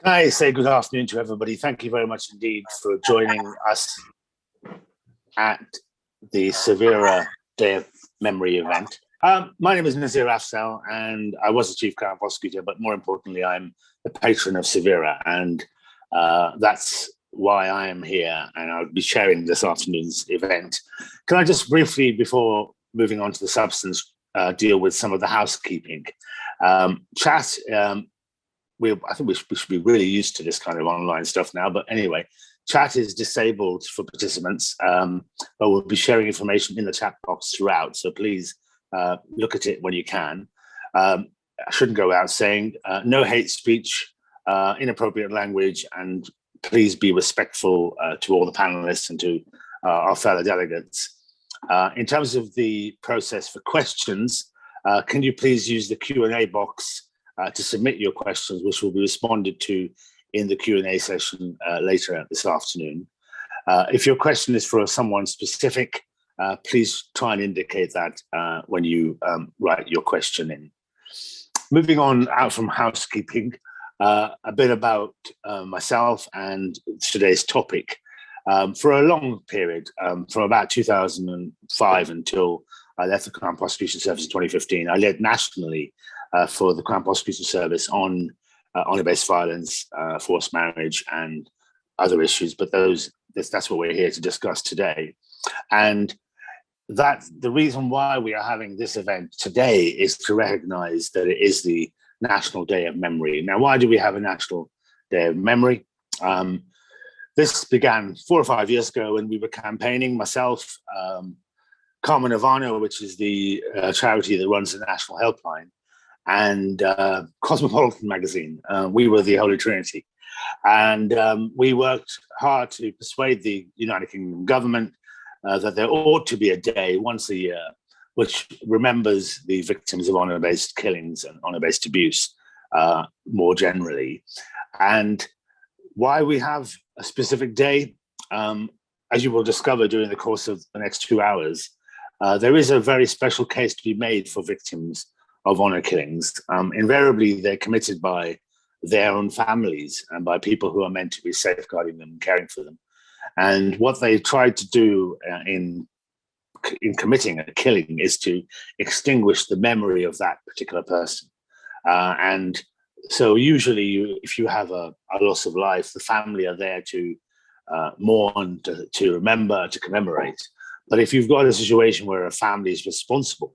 Can I say good afternoon to everybody? Thank you very much indeed for joining us at the Savera Day of Memory event. My name is Nazir Afzal, and I was the Chief Crown Prosecutor, but more importantly, I'm the patron of Savera, and that's why I am here, and I'll be sharing this afternoon's event. Can I just briefly, before moving on to the substance, deal with some of the housekeeping? Chat, I think we should be really used to this kind of online stuff now, but anyway, chat is disabled for participants, but we'll be sharing information in the chat box throughout, so please look at it when you can. I shouldn't go out saying no hate speech, inappropriate language, and please be respectful to all the panelists and to our fellow delegates. In terms of the process for questions, can you please use the Q&A box to submit your questions, which will be responded to in the Q&A session later this afternoon. If your question is for someone specific, please try and indicate that when you write your question in. Moving on out from housekeeping, a bit about myself and today's topic. For a long period, from about 2005 until I left the Crown Prosecution Service in 2015, I led nationally for the Crown Prosecution Service on honor-based violence, forced marriage, and other issues. But that's what we're here to discuss today. And the reason why we are having this event today is to recognize that it is the National Day of Memory. Now, why do we have a National Day of Memory? This began 4 or 5 years ago when we were campaigning, myself, Carmen Ivano, which is the charity that runs the National Helpline, and Cosmopolitan magazine. We were the Holy Trinity. And we worked hard to persuade the United Kingdom government that there ought to be a day once a year which remembers the victims of honor-based killings and honor-based abuse more generally. And why we have a specific day, as you will discover during the course of the next 2 hours, there is a very special case to be made for victims of honor killings. Invariably, they're committed by their own families and by people who are meant to be safeguarding them and caring for them. And what they tried to do in committing a killing is to extinguish the memory of that particular person. And so usually, if you have a loss of life, the family are there to mourn, to remember, to commemorate. But if you've got a situation where a family is responsible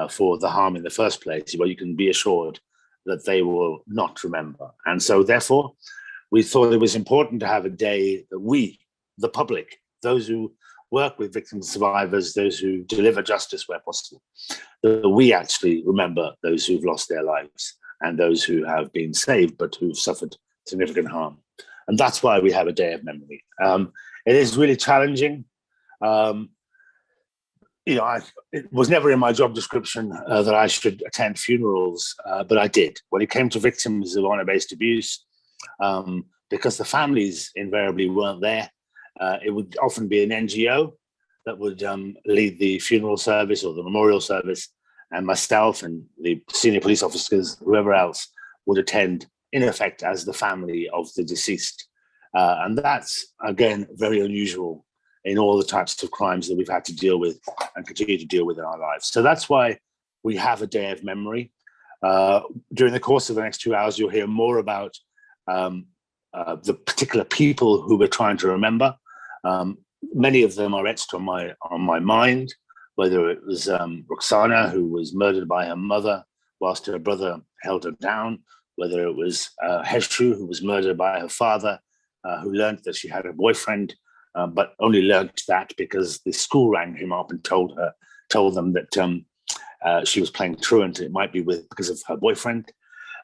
for the harm in the first place, well, you can be assured that they will not remember. And so therefore, we thought it was important to have a day that we, the public, those who work with victims and survivors, those who deliver justice where possible, that we actually remember those who've lost their lives and those who have been saved but who've suffered significant harm. And that's why we have a day of memory. It is really challenging. It was never in my job description that I should attend funerals, but I did. When it came to victims of honor-based abuse, because the families invariably weren't there, it would often be an NGO that would lead the funeral service or the memorial service, and myself and the senior police officers, whoever else, would attend, in effect, as the family of the deceased. And that's, again, very unusual in all the types of crimes that we've had to deal with and continue to deal with in our lives. So that's why we have a day of memory. During the course of the next 2 hours, you'll hear more about the particular people who we're trying to remember. Many of them are etched on my mind, whether it was Roxana, who was murdered by her mother whilst her brother held her down, whether it was Heshu, who was murdered by her father, who learned that she had a boyfriend, but only learned that because the school rang him up and told them that she was playing truant. It might be because of her boyfriend.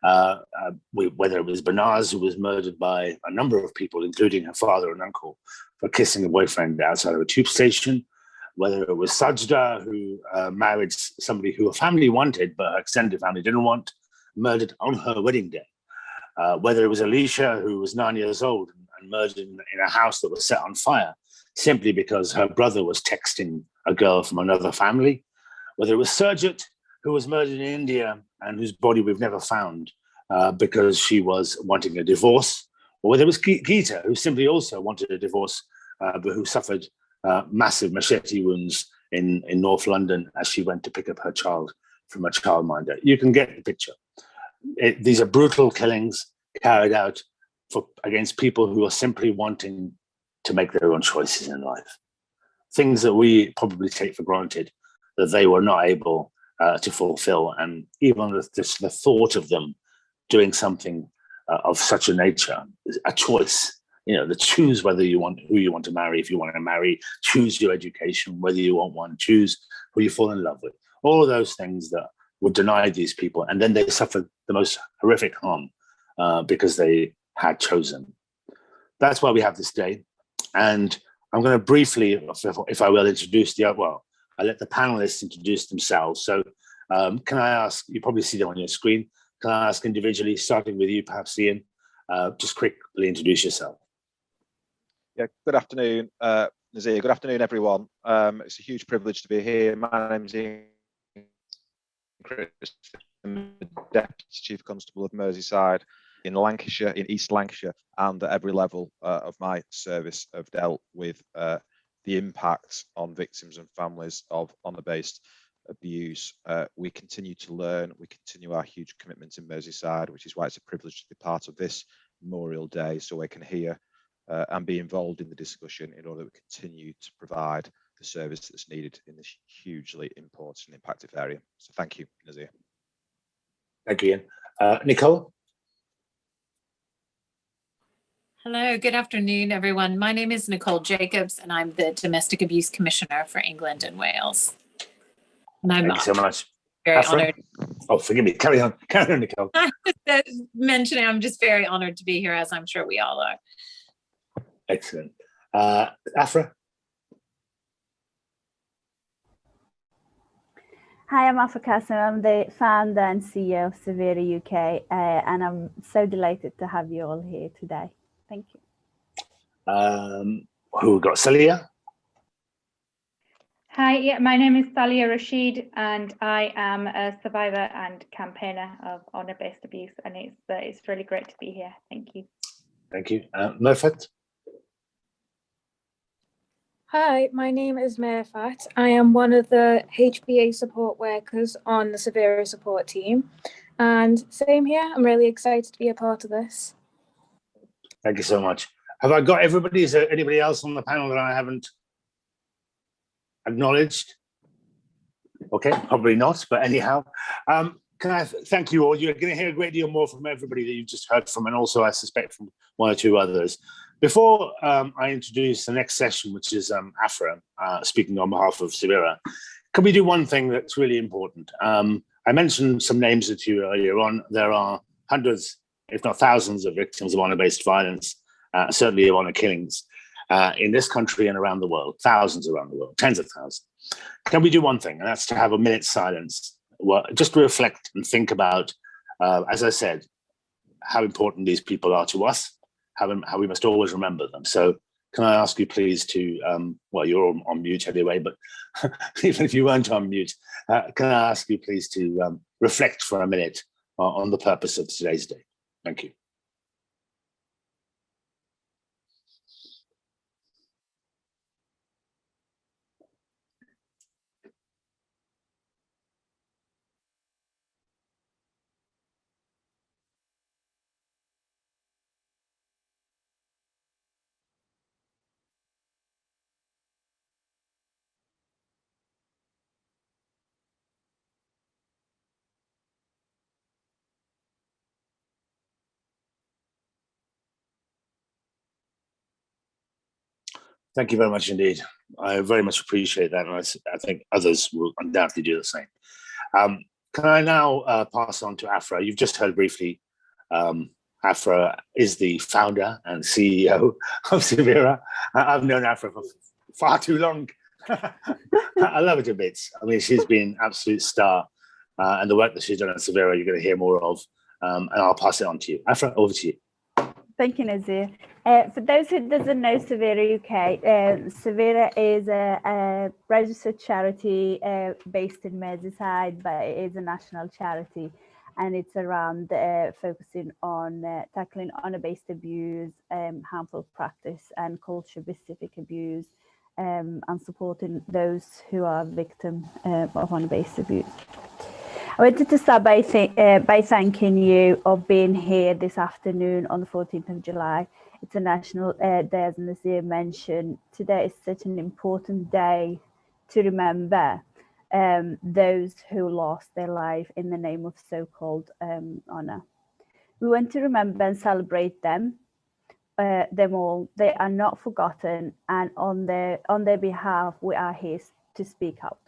Whether it was Banaz, who was murdered by a number of people, including her father and uncle, for kissing a boyfriend outside of a tube station. Whether it was Sajda, who married somebody who her family wanted, but her extended family didn't want, murdered on her wedding day. Whether it was Alicia, who was 9 years old and murdered in a house that was set on fire simply because her brother was texting a girl from another family. Whether it was Surjit, who was murdered in India and whose body we've never found because she was wanting a divorce, or whether it was Geeta, who simply also wanted a divorce, but who suffered massive machete wounds in North London as she went to pick up her child from a childminder. You can get the picture. These are brutal killings carried out against people who are simply wanting to make their own choices in life. Things that we probably take for granted that they were not able to fulfill. And even the thought of them doing something of such a nature, a choice, to choose who you want to marry, if you want to marry, choose your education, whether you want one, choose who you fall in love with. All of those things that were denied these people, and then they suffered the most horrific harm because they had chosen. That's why we have this day. And I'm going to briefly, if I will, introduce I'll let the panelists introduce themselves. So can I ask, you probably see them on your screen, can I ask individually, starting with you, perhaps Ian, just quickly introduce yourself. Yeah, good afternoon, Nazir. Good afternoon, everyone. It's a huge privilege to be here. My name's Ian, I'm the Deputy Chief Constable of Merseyside in Lancashire, in East Lancashire, and at every level of my service have dealt with the impact on victims and families of honour-based abuse. We continue to learn, we continue our huge commitment in Merseyside, which is why it's a privilege to be part of this Memorial Day, so I can hear and be involved in the discussion in order to continue to provide the service that's needed in this hugely important and impactful area. So thank you, Nazir. Thank you, Ian. Nicole? Hello, good afternoon, everyone. My name is Nicole Jacobs, and I'm the Domestic Abuse Commissioner for England and Wales. And I'm Thank you so much. Very Afrah? honored. Oh, forgive me. Carry on, Nicole. Mentioning, I'm just very honored to be here, as I'm sure we all are. Excellent. Afrah? Hi, I'm Afrah Qassim. I'm the founder and CEO of Savera UK, and I'm so delighted to have you all here today. Thank you. Who we got? Saliha? Hi, yeah, my name is Saliha Rashid, and I am a survivor and campaigner of honour-based abuse, and it's really great to be here. Thank you. Thank you. Merfat? Hi, my name is Merfat. I am one of the HBA support workers on the Savera support team. And same here, I'm really excited to be a part of this. Thank you so much. Have I got everybody? Is there anybody else on the panel that I haven't acknowledged? Okay, probably not, but anyhow. Can I thank you all? You're going to hear a great deal more from everybody that you've just heard from, and also I suspect from one or two others. Before I introduce the next session, which is Afrah speaking on behalf of Savera, can we do one thing that's really important? I mentioned some names to you earlier on. There are hundreds, if not thousands, of victims of honour-based violence, certainly of honour killings, in this country and around the world, thousands around the world, tens of thousands. Can we do one thing, and that's to have a minute's silence, just to reflect and think about, as I said, how important these people are to us, how we must always remember them. So can I ask you please to, well, you're all on mute anyway, but even if you weren't on mute, can I ask you please to reflect for a minute on the purpose of today's day? Thank you. Thank you very much indeed. I very much appreciate that, and I think others will undoubtedly do the same. Can I now pass on to Afrah? You've just heard briefly, Afrah is the founder and CEO of Savera. I've known Afrah for far too long. I love her to bits. I mean, she's been an absolute star, and the work that she's done at Savera, you're going to hear more of, and I'll pass it on to you. Afrah, over to you. Thank you, Nazir. For those who doesn't know Savera UK, Savera is a registered charity based in Merseyside, but it is a national charity. and it's around focusing on tackling honor-based abuse, harmful practice and culture-specific abuse, and supporting those who are victims of honor-based abuse. I wanted to start by thanking you of being here this afternoon on the 14th of July. It's a national day, as Nazir mentioned. Today is such an important day to remember those who lost their life in the name of so-called honor. We want to remember and celebrate them all. They are not forgotten, and on their behalf, we are here to speak out.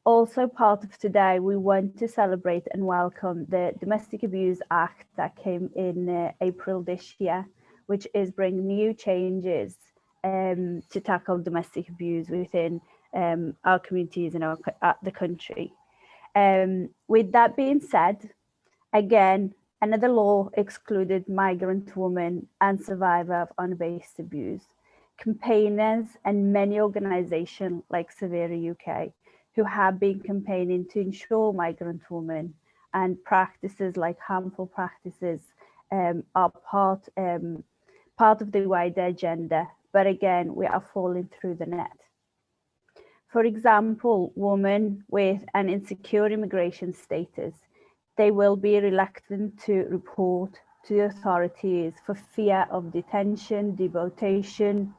Also part of today, we want to celebrate and welcome the Domestic Abuse Act that came in April this year, which is bringing new changes to tackle domestic abuse within our communities and the country. With that being said, again, another law excluded migrant women and survivors of honor-based abuse. Campaigners and many organisations like Savera UK who have been campaigning to ensure migrant women and practices like harmful practices are part of the wider agenda. But again, we are falling through the net. For example, women with an insecure immigration status, they will be reluctant to report to authorities for fear of detention, deportation,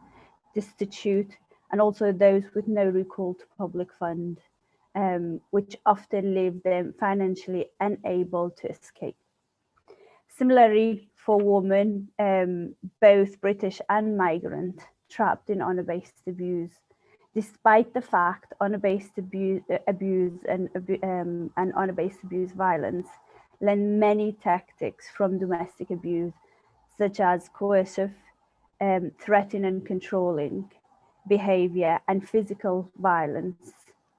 destitute, and also those with no recourse to public fund, which often leave them financially unable to escape. Similarly, for women, both British and migrant, trapped in honor-based abuse, despite the fact honor-based abuse and honor-based abuse violence learn many tactics from domestic abuse, such as coercive, threatening and controlling behavior and physical violence.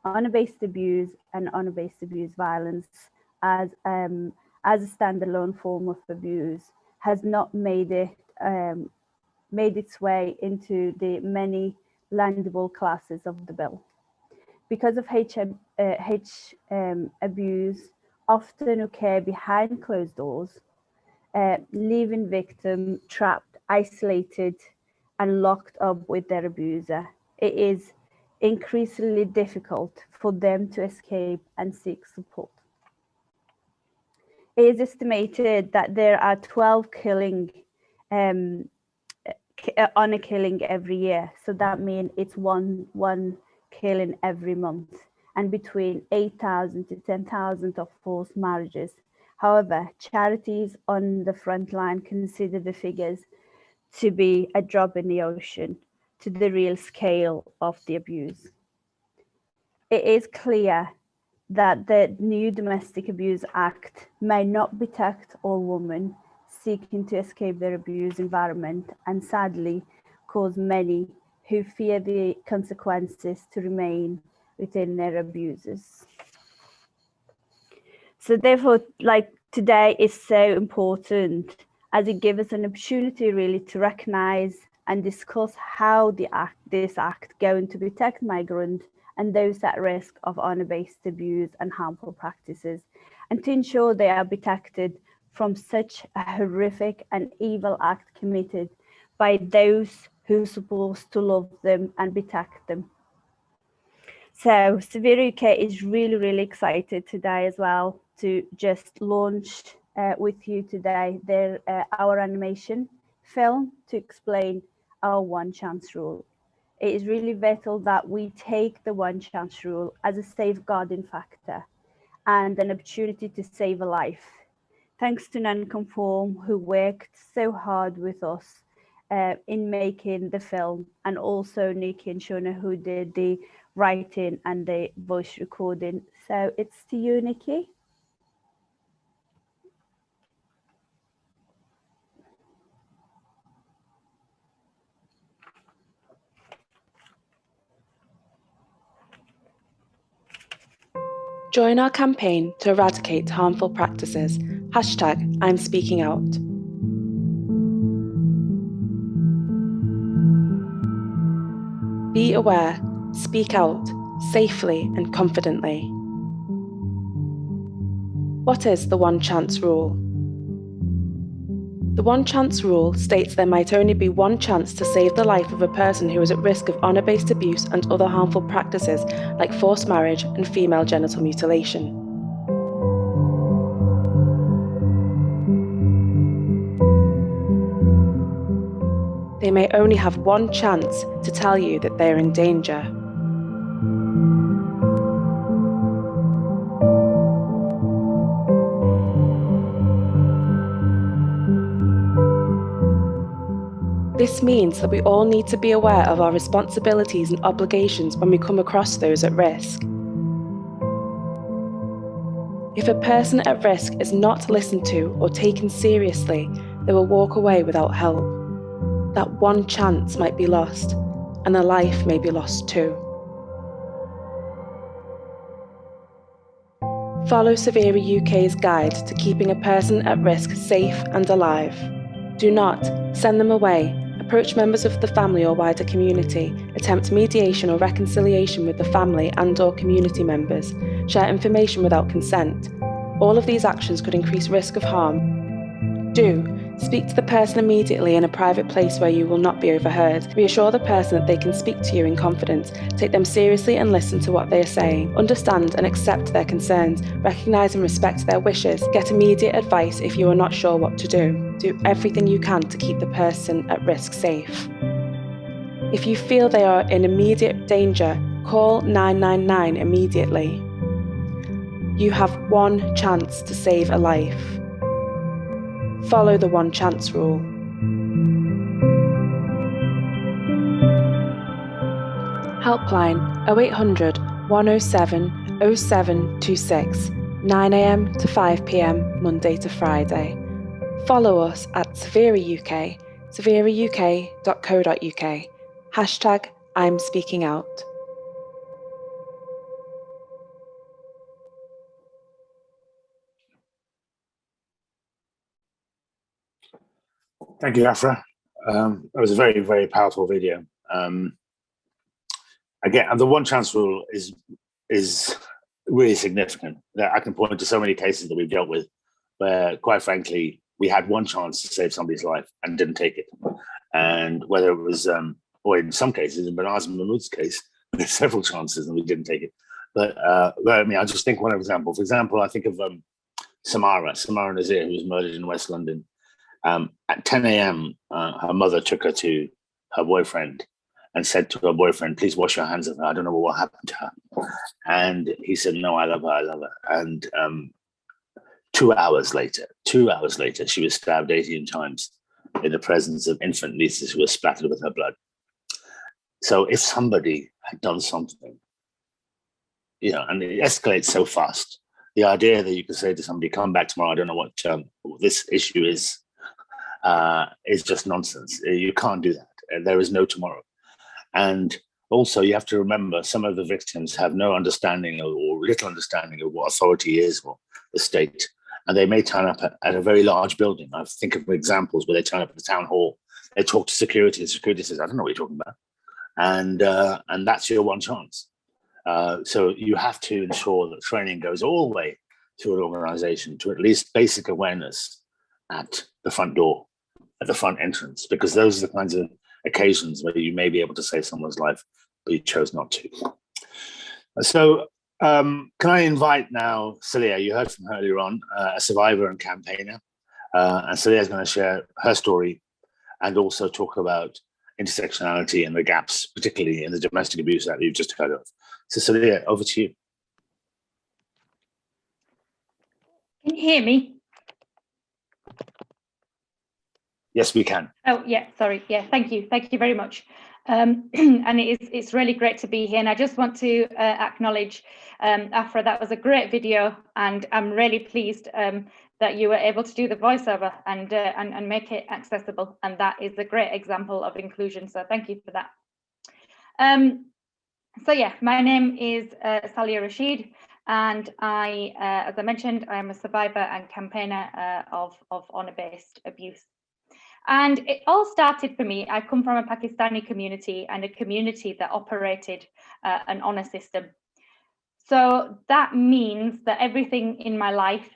Honor-based abuse and honor-based abuse violence as a standalone form of abuse has not made its way into the many landable classes of the bill. Because of abuse often occur behind closed doors, leaving victim trapped, isolated, and locked up with their abuser. It is increasingly difficult for them to escape and seek support. It is estimated that there are 12 honor killing every year. So that means it's one killing every month, and between 8,000 to 10,000 of forced marriages. However, charities on the front line consider the figures to be a drop in the ocean to the real scale of the abuse. It is clear that the new Domestic Abuse Act may not protect all women seeking to escape their abuse environment, and sadly cause many who fear the consequences to remain within their abuses. So therefore, like today is so important, as it gives us an opportunity really to recognize and discuss how this act going to protect migrants and those at risk of honor-based abuse and harmful practices, and to ensure they are protected from such a horrific and evil act committed by those who are supposed to love them and protect them. So Savera UK is really excited today as well to just launch with you today our animation film to explain our one chance rule. It is really vital that we take the one chance rule as a safeguarding factor and an opportunity to save a life. Thanks to Nonconform, who worked so hard with us in making the film, and also Nikki and Shona, who did the writing and the voice recording. So it's to you, Nikki. Join our campaign to eradicate harmful practices. #I'mSpeakingOut. Be aware, speak out, safely and confidently. What is the one chance rule? The one chance rule states there might only be one chance to save the life of a person who is at risk of honour-based abuse and other harmful practices like forced marriage and female genital mutilation. They may only have one chance to tell you that they are in danger. This means that we all need to be aware of our responsibilities and obligations when we come across those at risk. If a person at risk is not listened to or taken seriously, they will walk away without help. That one chance might be lost, and a life may be lost too. Follow Savera UK's guide to keeping a person at risk safe and alive. Do not send them away. Approach members of the family or wider community, attempt mediation or reconciliation with the family and/or community members, share information without consent. All of these actions could increase risk of harm. Do speak to the person immediately in a private place where you will not be overheard. Reassure the person that they can speak to you in confidence. Take them seriously and listen to what they are saying. Understand and accept their concerns. Recognise and respect their wishes. Get immediate advice if you are not sure what to do. Do everything you can to keep the person at risk safe. If you feel they are in immediate danger, call 999 immediately. You have one chance to save a life. Follow the one chance rule. Helpline 0800 107 0726, 9 AM to 5 PM, Monday to Friday. Follow us at Savera UK, saverauk.co.uk. Hashtag I'm speaking out. Thank you, Afrah. That was a very, very powerful video. Again, and the one chance rule is really significant. I can point to so many cases that we've dealt with where, quite frankly, we had one chance to save somebody's life and didn't take it. And whether it was, or in some cases, in Banaz and Mahmoud's case, there's several chances and we didn't take it. But I mean, I just think one example. For example, I think of Samara Nazir, who was murdered in West London. At 10 AM, her mother took her to her boyfriend and said to her boyfriend, "Please wash your hands of her. I don't know what will happen to her." And he said, "No, I love her, I love her." And 2 hours later, she was stabbed 18 times in the presence of infant nieces who were splattered with her blood. So if somebody had done something, and it escalates so fast, the idea that you could say to somebody, "Come back tomorrow, I don't know what this issue is just nonsense." You can't do that. There is no tomorrow. And also, you have to remember, some of the victims have no understanding or little understanding of what authority is or the state. And they may turn up at a very large building. I think of examples where they turn up at the town hall, they talk to security, and security says, "I don't know what you're talking about." And that's your one chance. So you have to ensure that training goes all the way to an organization to at least basic awareness at the front door, at the front entrance, because those are the kinds of occasions where you may be able to save someone's life, but you chose not to. So can I invite now Saliha? You heard from her earlier on, a survivor and campaigner. And Saliha is going to share her story and also talk about intersectionality and the gaps, particularly in the domestic abuse that you've just heard of. So Saliha, over to you. Can you hear me? Yes, we can. Oh, yeah, sorry. Yeah, thank you. Thank you very much. And it's really great to be here. And I just want to acknowledge, Afrah, that was a great video. And I'm really pleased that you were able to do the voiceover and make it accessible. And that is a great example of inclusion. So thank you for that. So yeah, my name is Saliha Rashid. And I, as I mentioned, I am a survivor and campaigner of honour-based abuse. And it all started for me. I come from a Pakistani community and a community that operated an honour system. So that means that everything in my life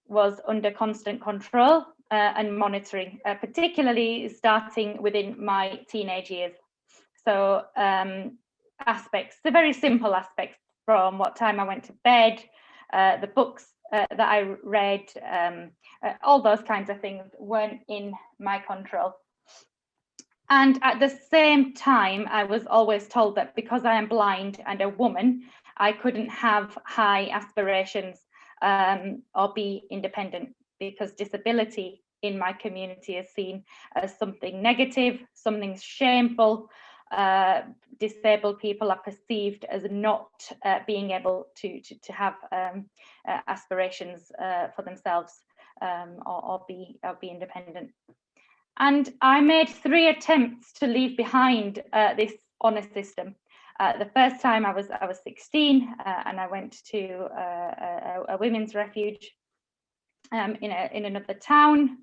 was under constant control and monitoring, particularly starting within my teenage years. So aspects, the very simple aspects, from what time I went to bed, the books that I read, all those kinds of things weren't in my control. And at the same time, I was always told that because I am blind and a woman, I couldn't have high aspirations or be independent, because disability in my community is seen as something negative, something shameful. Disabled people are perceived as not being able to have aspirations for themselves or be independent. And I made 3 attempts to leave behind this honour system. The first time I was 16, and I went to a women's refuge in another town,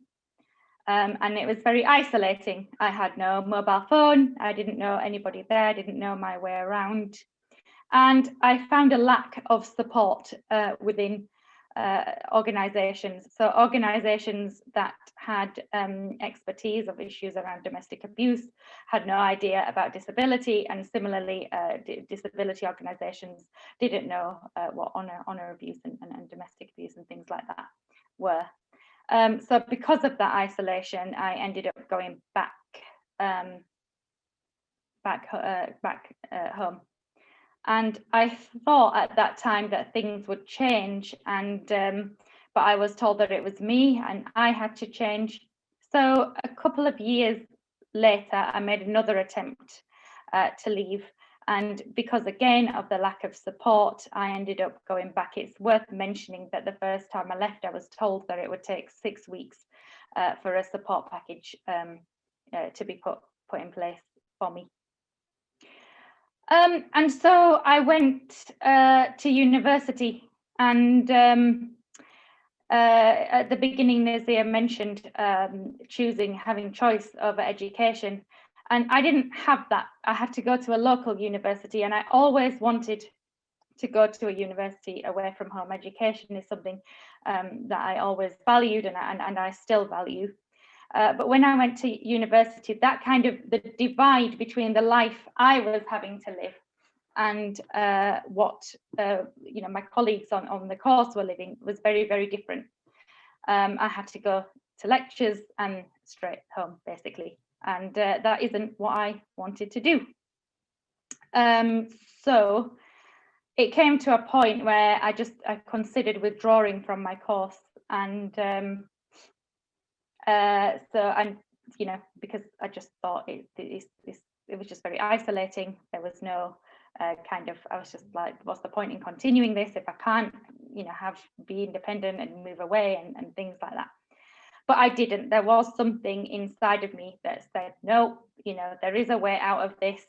and it was very isolating. I had no mobile phone. I didn't know anybody there. I didn't know my way around, and I found a lack of support within organisations. So organisations that had expertise of issues around domestic abuse had no idea about disability, and similarly disability organisations didn't know what honour abuse and domestic abuse and things like that were. So because of that isolation, I ended up going back home. And I thought at that time that things would change, and but I was told that it was me and I had to change. So a couple of years later, I made another attempt to leave. And because again of the lack of support, I ended up going back. It's worth mentioning that the first time I left, I was told that it would take 6 weeks for a support package to be put in place for me. And so I went to university, and at the beginning, Nazir mentioned having choice over education, and I didn't have that. I had to go to a local university, and I always wanted to go to a university away from home. Education is something that I always valued, and I still value. But when I went to university, that kind of the divide between the life I was having to live and what my colleagues on the course were living was very, very different. I had to go to lectures and straight home, basically, and that isn't what I wanted to do. So it came to a point where I considered withdrawing from my course, and because I just thought it was just very isolating. There was no I was just like, what's the point in continuing this if I can't, be independent and move away and things like that. But I didn't. There was something inside of me that said, no, there is a way out of this.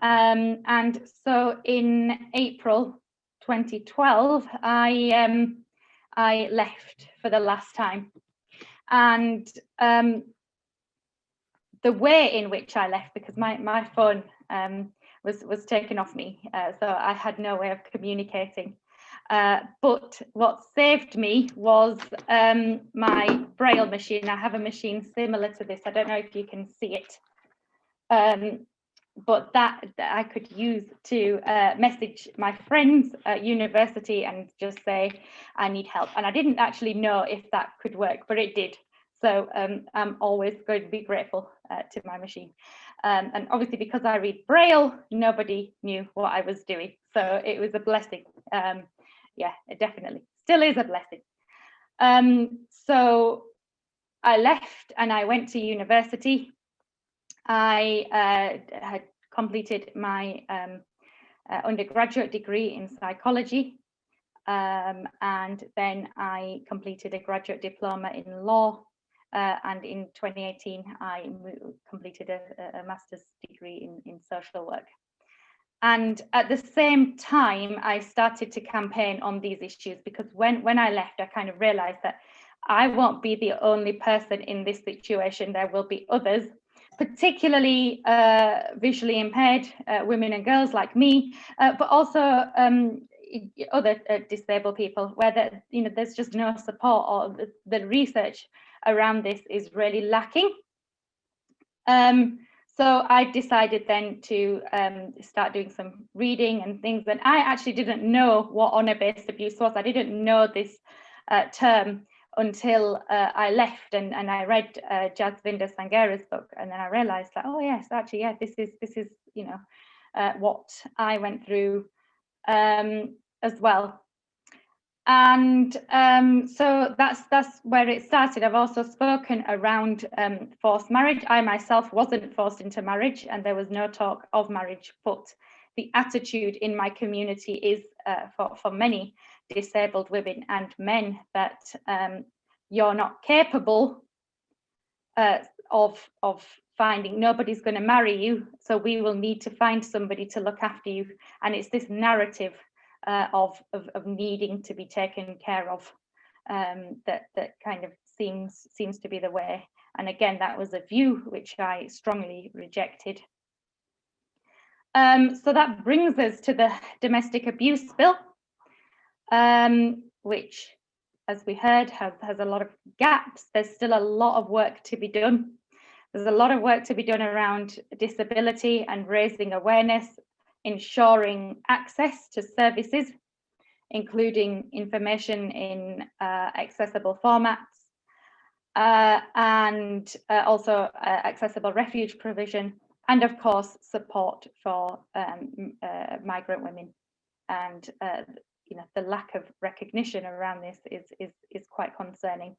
And so in April 2012, I left for the last time. And the way in which I left, because my phone was taken off me, so I had no way of communicating. But what saved me was my Braille machine. I have a machine similar to this. I don't know if you can see it, but that I could use to message my friends at university and just say, I need help. And I didn't actually know if that could work, but it did. So I'm always going to be grateful to my machine. And obviously, because I read Braille, nobody knew what I was doing. So it was a blessing. Yeah, it definitely still is a blessing. So I left and I went to university. I had completed my undergraduate degree in psychology. And then I completed a graduate diploma in law. And in 2018, I completed a master's degree in social work. And at the same time, I started to campaign on these issues, because when I left, I kind of realized that I won't be the only person in this situation. There will be others, particularly visually impaired women and girls like me, but also other disabled people, where there's just no support, or the research around this is really lacking. So I decided then to start doing some reading and things, and I actually didn't know what honour-based abuse was. I didn't know this term until I left, and I read Jasvinder Sangera's book, and then I realised that, oh yes, actually, yeah, this is what I went through as well. And so that's where it started. I've also spoken around forced marriage. I myself wasn't forced into marriage, and there was no talk of marriage, but the attitude in my community is for many disabled women and men that you're not capable of finding, nobody's going to marry you, so we will need to find somebody to look after you. And it's this narrative of needing to be taken care of that kind of seems to be the way. And again, that was a view which I strongly rejected. So that brings us to the domestic abuse bill, which, as we heard, has a lot of gaps. There's still a lot of work to be done. There's a lot of work to be done around disability and raising awareness, ensuring access to services, including information in accessible formats, and also accessible refuge provision, and of course support for migrant women. And the lack of recognition around this is quite concerning.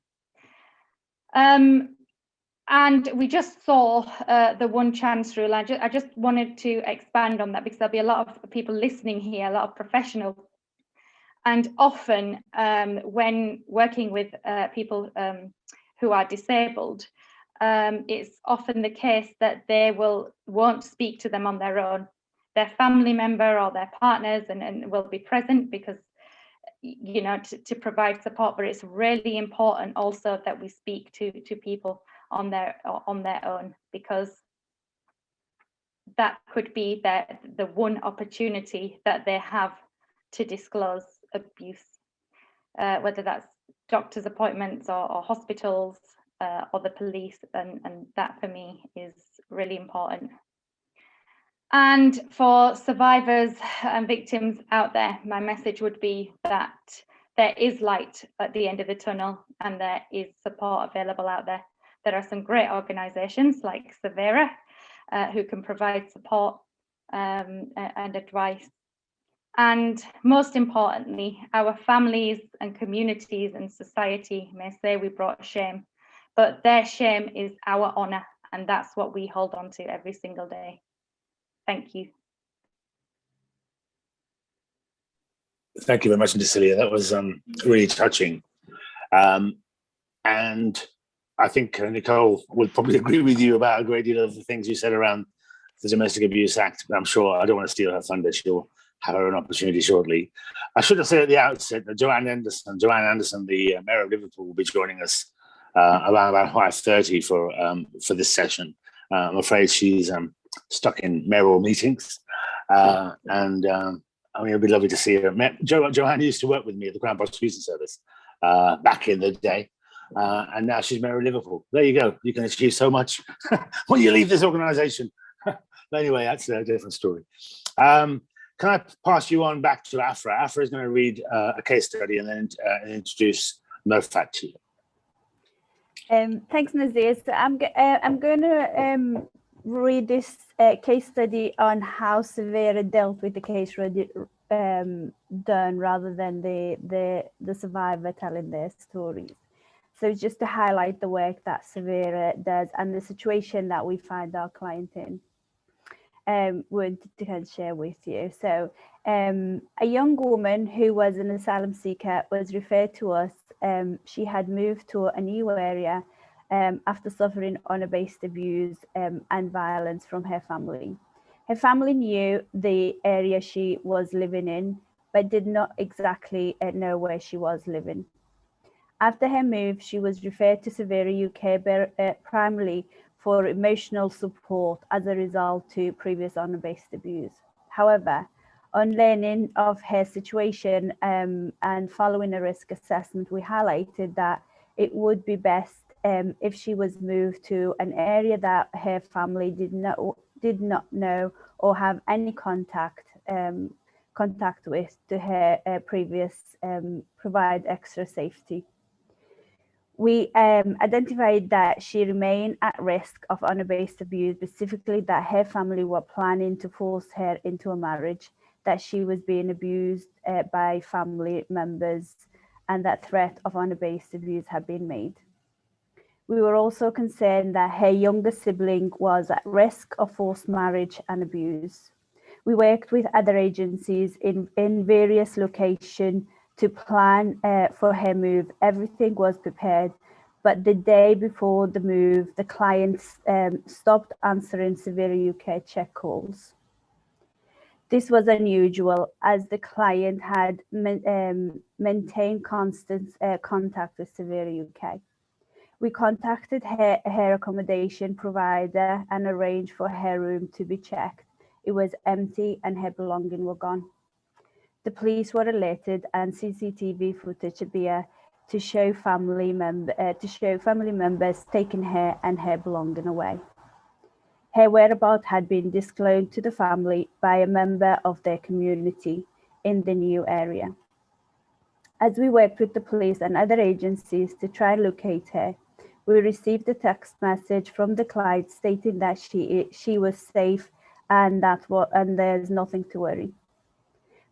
And we just saw the one chance rule. I just wanted to expand on that, because there'll be a lot of people listening here, a lot of professionals. And often when working with people who are disabled, it's often the case that they won't speak to them on their own. Their family member or their partners and will be present, because to provide support. But it's really important also that we speak to people on their own, because that could be the one opportunity that they have to disclose abuse, whether that's doctor's appointments or hospitals or the police, and that for me is really important. And for survivors and victims out there, my message would be that there is light at the end of the tunnel, and there is support available out there. There are some great organisations like Savera who can provide support and advice. And most importantly, our families and communities and society may say we brought shame, but their shame is our honour, and that's what we hold on to every single day. Thank you. Thank you very much, Cecilia. That was really touching. And I think Nicole would probably agree with you about a great deal of the things you said around the Domestic Abuse Act, but I'm sure I don't want to steal her thunder. She'll have her own opportunity shortly. I should have said at the outset that Joanne Anderson, the Mayor of Liverpool, will be joining us around about 5:30 for this session. I'm afraid she's stuck in mayoral meetings, I mean, it'd be lovely to see her. Joanne used to work with me at the Crown Prosecution Service back in the day, and now she's Mayor of Liverpool. There you go. You can achieve so much when you leave this organisation. Anyway, that's a different story. Can I pass you on back to Afrah? Afrah is going to read a case study and then introduce Merfat to you. Thanks, Nazir. So I'm going to read this case study on how Savera dealt with the case done, rather than the survivor telling their stories. So just to highlight the work that Savera does and the situation that we find our client in, would to share with you. So a young woman who was an asylum seeker was referred to us. She had moved to a new area after suffering honour-based abuse and violence from her family. Her family knew the area she was living in, but did not exactly know where she was living. After her move, she was referred to Savera UK primarily for emotional support as a result to previous honour-based abuse. However, On learning of her situation and following a risk assessment, we highlighted that it would be best if she was moved to an area that her family did not know or have any contact with to her previous, provide extra safety. We identified that she remained at risk of honor-based abuse, specifically that her family were planning to force her into a marriage, that she was being abused by family members, and that threat of honor-based abuse had been made. We were also concerned that her younger sibling was at risk of forced marriage and abuse. We worked with other agencies in various locations to plan for her move. Everything was prepared, but the day before the move, the clients stopped answering Savera UK check calls. This was unusual as the client had maintained constant contact with Savera UK. We contacted her accommodation provider and arranged for her room to be checked. It was empty and her belongings were gone. The police were alerted and CCTV footage appeared to show family members taking her and her belongings away. Her whereabouts had been disclosed to the family by a member of their community in the new area. As we worked with the police and other agencies to try and locate her, we received a text message from the client stating that she was safe and there's nothing to worry.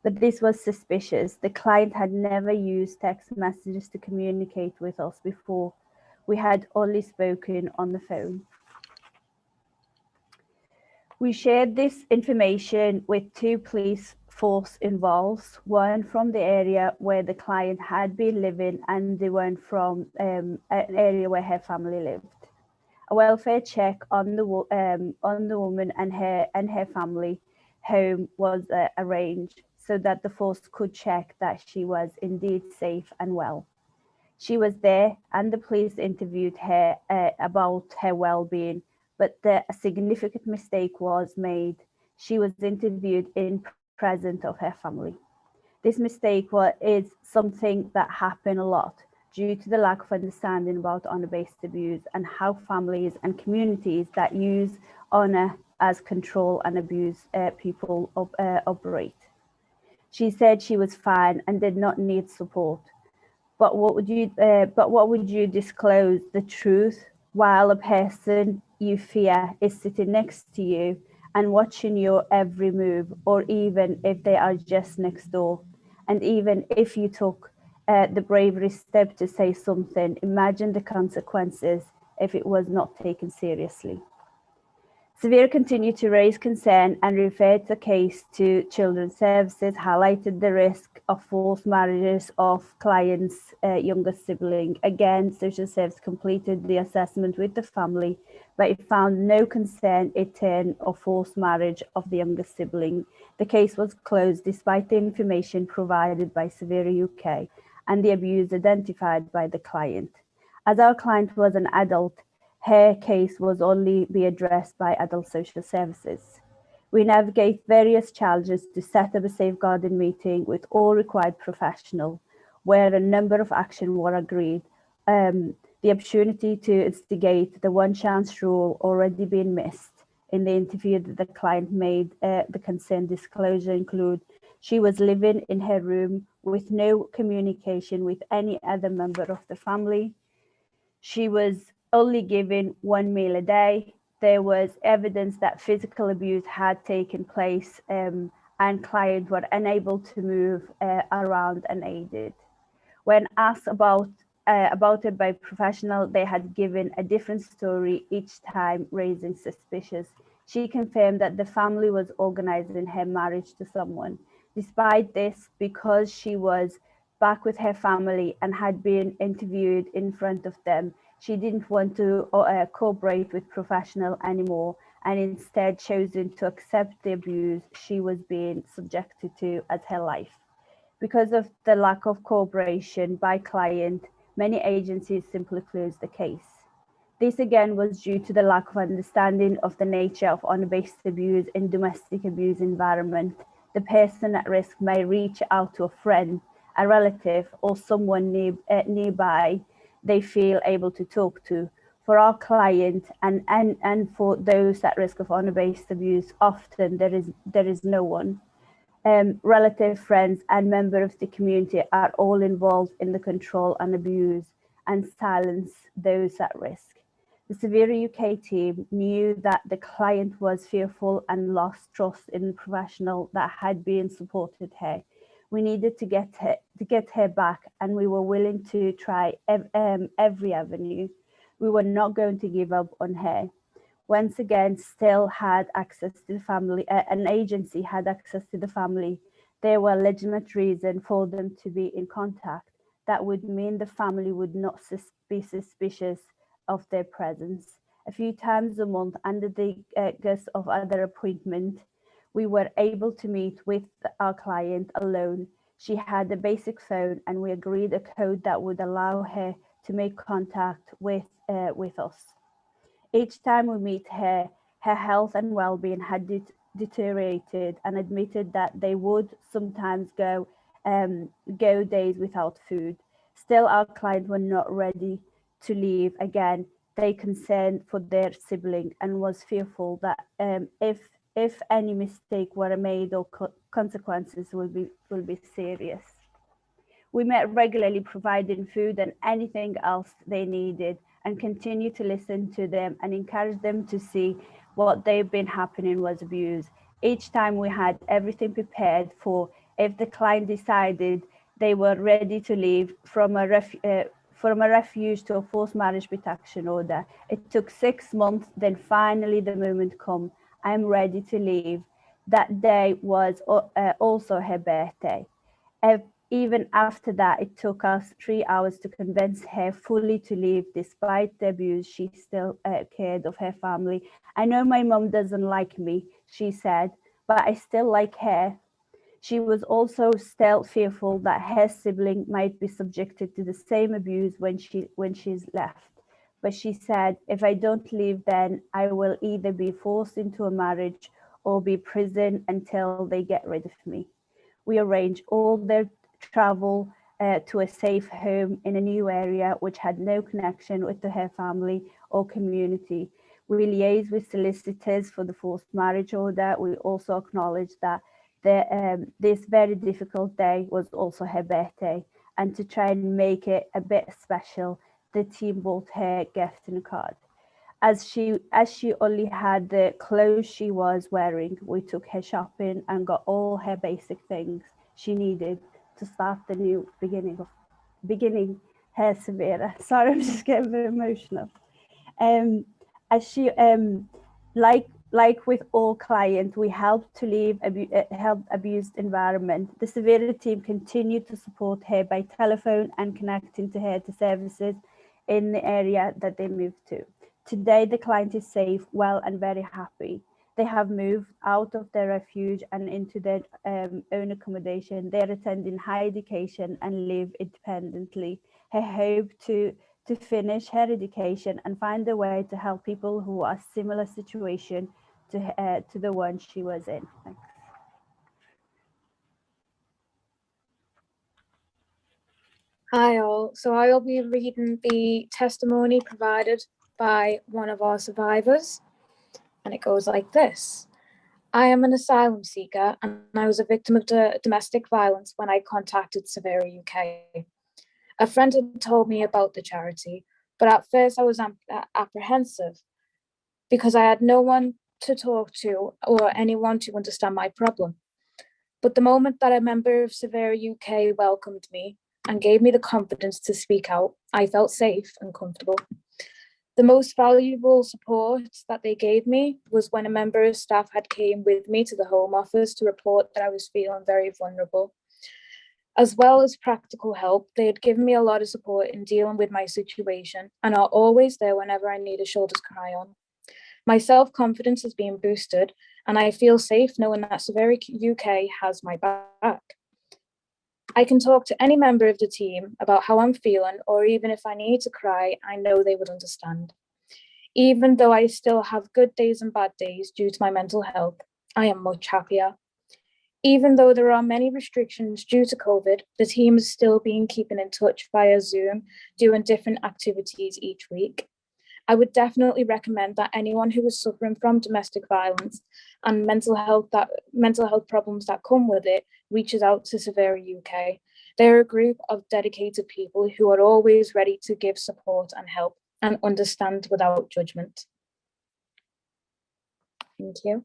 But this was suspicious. The client had never used text messages to communicate with us before. We had only spoken on the phone. We shared this information with 2 police force involved, one from the area where the client had been living and the one from an area where her family lived. A welfare check on the woman and her family home was arranged so that the force could check that she was indeed safe and well. She was there and the police interviewed her about her well-being, but a significant mistake was made. She was interviewed in presence of her family. This mistake is something that happened a lot due to the lack of understanding about honor-based abuse and how families and communities that use honor as control and abuse people operate. She said she was fine and did not need support. But what would you disclose the truth while a person you fear is sitting next to you and watching your every move, or even if they are just next door? And even if you took the bravery step to say something, imagine the consequences if it was not taken seriously. Savera continued to raise concern and referred the case to Children's Services, highlighted the risk of forced marriages of clients' younger sibling. Again, Social Services completed the assessment with the family, but it found no concern or forced marriage of the younger sibling. The case was closed despite the information provided by Savera UK and the abuse identified by the client. As our client was an adult, her case was only be addressed by adult social services. We navigate various challenges to set up a safeguarding meeting with all required professionals, where a number of actions were agreed. The opportunity to instigate the one chance rule already been missed. In the interview that the client made, the concerned disclosure include she was living in her room with no communication with any other member of the family. She was only given 1 meal a day. There was evidence that physical abuse had taken place and clients were unable to move around unaided. When asked about it by professionals, they had given a different story each time, raising suspicions. She confirmed that the family was organizing her marriage to someone. Despite this, because she was back with her family and had been interviewed in front of them, she didn't want to cooperate with professionals anymore and instead chosen to accept the abuse she was being subjected to as her life. Because of the lack of cooperation by client, many agencies simply closed the case. This again was due to the lack of understanding of the nature of honor-based abuse in domestic abuse environment. The person at risk may reach out to a friend, a relative, or someone nearby they feel able to talk to. For our client and for those at risk of honor-based abuse, often there is no one. Relative, friends, and members of the community are all involved in the control and abuse and silence those at risk. The Savera UK team knew that the client was fearful and lost trust in the professional that had been supported her. We needed to get her back, and we were willing to try every avenue. We were not going to give up on her. Once again, still had access to the family, an agency had access to the family. There were legitimate reason for them to be in contact. That would mean the family would not be suspicious of their presence. A few times a month, under the guise of other appointment, we were able to meet with our client alone. She had a basic phone, and we agreed a code that would allow her to make contact with us. Each time we meet her, her health and well-being had deteriorated, and admitted that they would sometimes go days without food. Still, our clients were not ready to leave. Again, they concerned for their sibling and was fearful that if any mistake were made or consequences will be serious. We met regularly, providing food and anything else they needed, and continue to listen to them and encourage them to see what they've been happening was abuse. Each time we had everything prepared for if the client decided they were ready to leave from a refuge to a forced marriage protection order. It took 6 months, then finally the moment come. I'm ready to leave. That day was also her birthday. Even after that, it took us 3 hours to convince her fully to leave. Despite the abuse, she still cared of her family. I know my mom doesn't like me, she said, but I still like her. She was also still fearful that her sibling might be subjected to the same abuse when she's left. But she said, if I don't leave, then I will either be forced into a marriage or be prison until they get rid of me. We arranged all their travel to a safe home in a new area which had no connection with her family or community. We liaised with solicitors for the forced marriage order. We also acknowledged that this very difficult day was also her birthday, and to try and make it a bit special, the team bought her a gift and a card. As she only had the clothes she was wearing, we took her shopping and got all her basic things she needed to start the new beginning her Savera. Sorry, I'm just getting very emotional. As she like with all clients, we helped to leave abused environment. The Savera team continued to support her by telephone and connecting to her to services in the area that they moved to. Today, the client is safe, well, and very happy. They have moved out of their refuge and into their own accommodation. They're attending higher education and live independently. Her hope to finish her education and find a way to help people who are similar situation to the one she was in. Thanks. Hi all. So I will be reading the testimony provided by one of our survivors, and it goes like this. I am an asylum seeker, and I was a victim of domestic violence when I contacted Savera UK. A friend had told me about the charity, but at first I was apprehensive because I had no one to talk to or anyone to understand my problem. But the moment that a member of Savera UK welcomed me and gave me the confidence to speak out, I felt safe and comfortable. The most valuable support that they gave me was when a member of staff had came with me to the Home Office to report that I was feeling very vulnerable. As well as practical help, they had given me a lot of support in dealing with my situation and are always there whenever I need a shoulder to cry on. My self-confidence has been boosted, and I feel safe knowing that Savera UK has my back. I can talk to any member of the team about how I'm feeling, or even if I need to cry, I know they would understand. Even though I still have good days and bad days due to my mental health, I am much happier. Even though there are many restrictions due to COVID, the team has still been keeping in touch via Zoom, doing different activities each week. I would definitely recommend that anyone who is suffering from domestic violence and mental health problems that come with it reaches out to Savera UK. They're a group of dedicated people who are always ready to give support and help and understand without judgment. Thank you.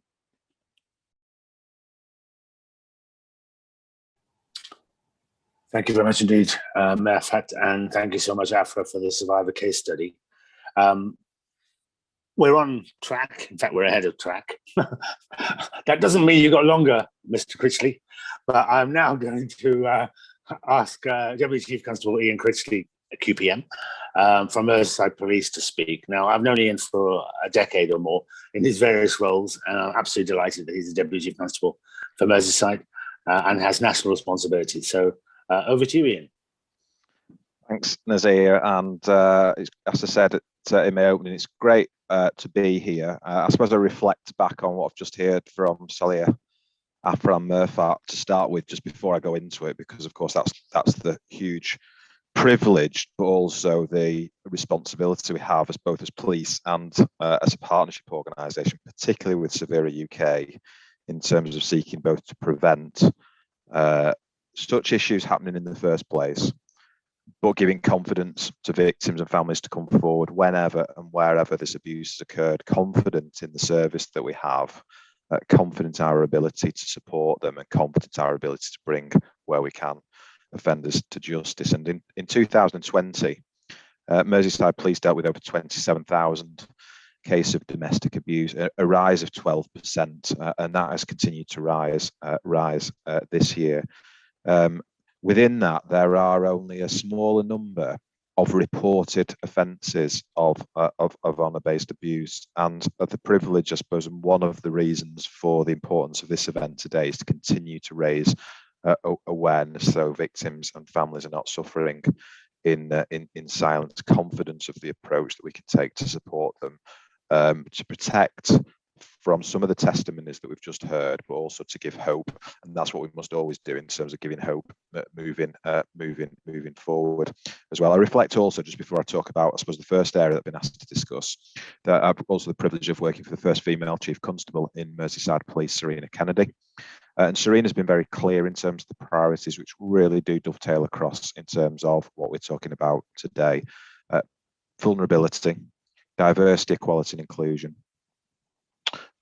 Thank you very much indeed, Merfat, and thank you so much, Afrah, for the Survivor case study. We're on track. In fact, we're ahead of track. That doesn't mean you got longer, Mr. Critchley, but I'm now going to ask Deputy Chief Constable Ian Critchley, QPM, from Merseyside Police to speak. Now, I've known Ian for a decade or more in his various roles, and I'm absolutely delighted that he's a Deputy Chief Constable for Merseyside and has national responsibility. So over to you, Ian. Thanks, Nazir. And as I said in my opening, it's great to be here. I suppose I reflect back on what I've just heard from Saliha, Afrah and Merfat to start with, just before I go into it, because of course that's the huge privilege, but also the responsibility we have as both as police and as a partnership organisation, particularly with Savera UK, in terms of seeking both to prevent such issues happening in the first place, but giving confidence to victims and families to come forward whenever and wherever this abuse has occurred, confident in the service that we have, confident in our ability to support them, and confident in our ability to bring, where we can, offenders to justice. And in 2020, Merseyside Police dealt with over 27,000 cases of domestic abuse, a rise of 12%, and that has continued to rise this year. Within that, there are only a smaller number of reported offences of honour-based abuse, and the privilege, I suppose, and one of the reasons for the importance of this event today is to continue to raise awareness, so victims and families are not suffering in silence, confidence of the approach that we can take to support them, to protect from some of the testimonies that we've just heard, but also to give hope, and that's what we must always do in terms of giving hope, moving forward as well. I reflect also, just before I talk about, I suppose, the first area that I've been asked to discuss, that I've also the privilege of working for the first female Chief Constable in Merseyside Police, Serena Kennedy. And Serena's been very clear in terms of the priorities, which really do dovetail across in terms of what we're talking about today. Vulnerability, diversity, equality and inclusion,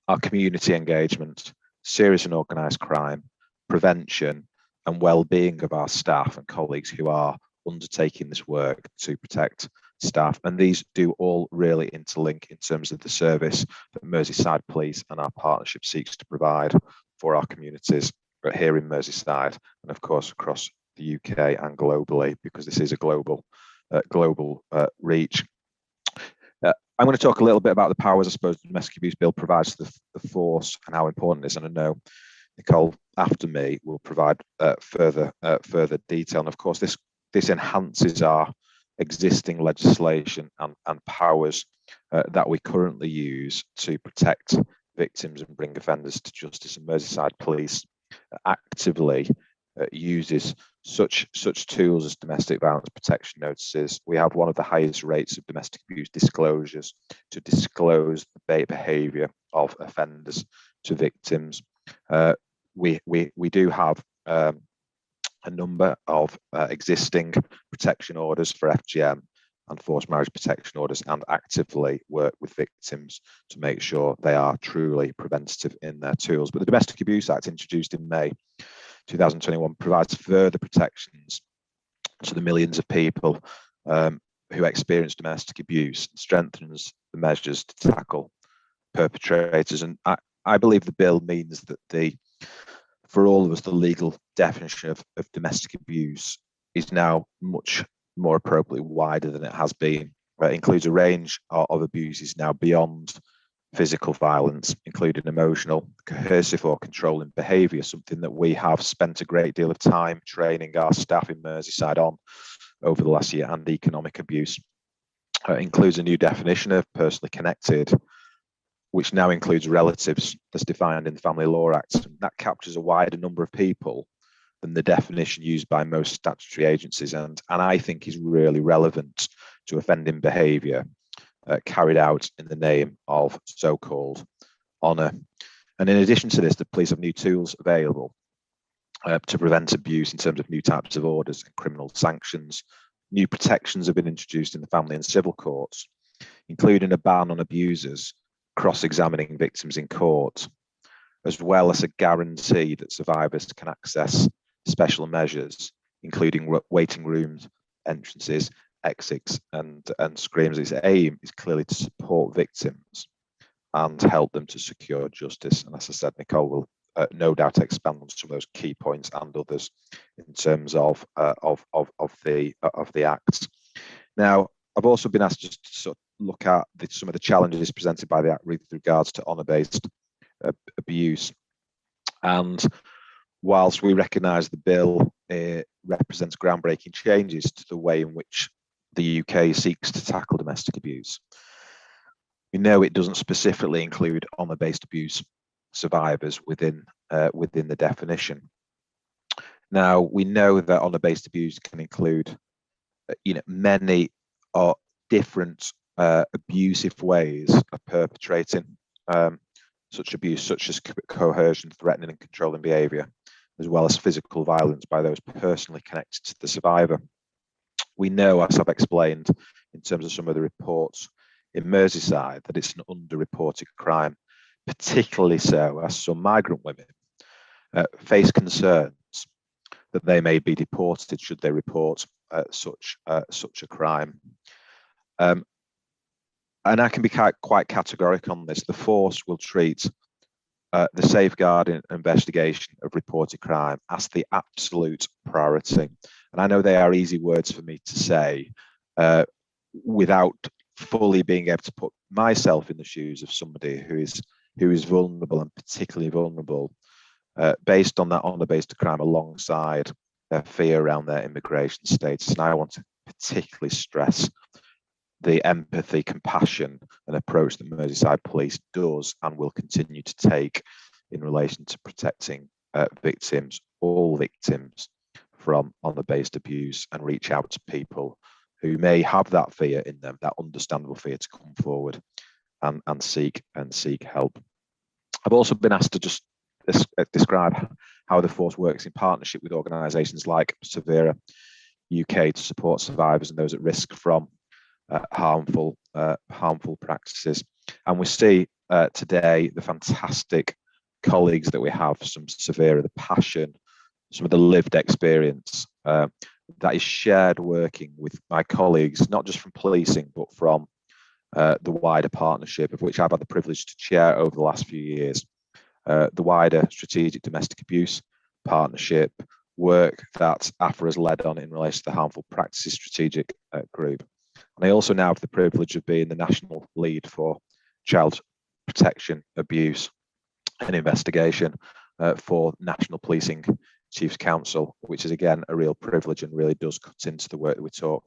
our community engagement, serious and organised crime, prevention and well-being of our staff and colleagues who are undertaking this work to protect staff. And these do all really interlink in terms of the service that Merseyside Police and our partnership seeks to provide for our communities here in Merseyside and of course across the UK and globally, because this is a global reach. I'm going to talk a little bit about the powers, I suppose, the Domestic Abuse Bill provides to the force and how important it is. And I know Nicole, after me, will provide further detail. And of course, this enhances our existing legislation and powers that we currently use to protect victims and bring offenders to justice. And Merseyside Police actively uses such tools as domestic violence protection notices. We have one of the highest rates of domestic abuse disclosures to disclose the behaviour of offenders to victims. We do have a number of existing protection orders for FGM and forced marriage protection orders, and actively work with victims to make sure they are truly preventative in their tools. But the Domestic Abuse Act, introduced in May 2021, provides further protections to the millions of people who experience domestic abuse, strengthens the measures to tackle perpetrators. And I believe the bill means that for all of us, the legal definition of domestic abuse is now much more appropriately wider than it has been. It includes a range of abuses now beyond physical violence, including emotional, coercive or controlling behaviour, something that we have spent a great deal of time training our staff in Merseyside on over the last year, and economic abuse. It includes a new definition of personally connected which now includes relatives as defined in the Family Law Act. And that captures a wider number of people than the definition used by most statutory agencies, and I think is really relevant to offending behaviour carried out in the name of so-called honour. And in addition to this, the police have new tools available to prevent abuse in terms of new types of orders and criminal sanctions. New protections have been introduced in the family and civil courts, including a ban on abusers cross-examining victims in court, as well as a guarantee that survivors can access special measures, including waiting rooms, entrances, exits, and screams. Its aim is clearly to support victims and help them to secure justice. And as I said, Nicole will no doubt expand on some of those key points and others in terms of the Act. Now, I've also been asked just to sort of look at some of the challenges presented by the Act with regards to honour-based abuse. And whilst we recognise the bill represents groundbreaking changes to the way in which the UK seeks to tackle domestic abuse, we know it doesn't specifically include honour-based abuse survivors within the definition. Now, we know that honour-based abuse can include many different abusive ways of perpetrating such abuse, such as coercion, threatening and controlling behaviour, as well as physical violence by those personally connected to the survivor. We know, as I've explained in terms of some of the reports in Merseyside, that it's an underreported crime, particularly so as some migrant women face concerns that they may be deported should they report such a crime. And I can be quite categorical on this. The force will treat the safeguarding and investigation of reported crime as the absolute priority. And I know they are easy words for me to say without fully being able to put myself in the shoes of somebody who is vulnerable, and particularly vulnerable based on that honour-based crime alongside their fear around their immigration status. And I want to particularly stress the empathy, compassion and approach that Merseyside Police does and will continue to take in relation to protecting victims, all victims, from honour-based abuse, and reach out to people who may have that fear in them, that understandable fear, to come forward and seek help. I've also been asked to just describe how the force works in partnership with organisations like Savera UK to support survivors and those at risk from harmful practices. And we see today the fantastic colleagues that we have from Savera, the passion, some of the lived experience that is shared working with my colleagues, not just from policing, but from the wider partnership, of which I've had the privilege to chair over the last few years, the wider strategic domestic abuse partnership work that Afrah has led on in relation to the harmful practices strategic group. And I also now have the privilege of being the national lead for child protection, abuse and investigation for National Policing Chiefs Council, which is again a real privilege and really does cut into the work that we talk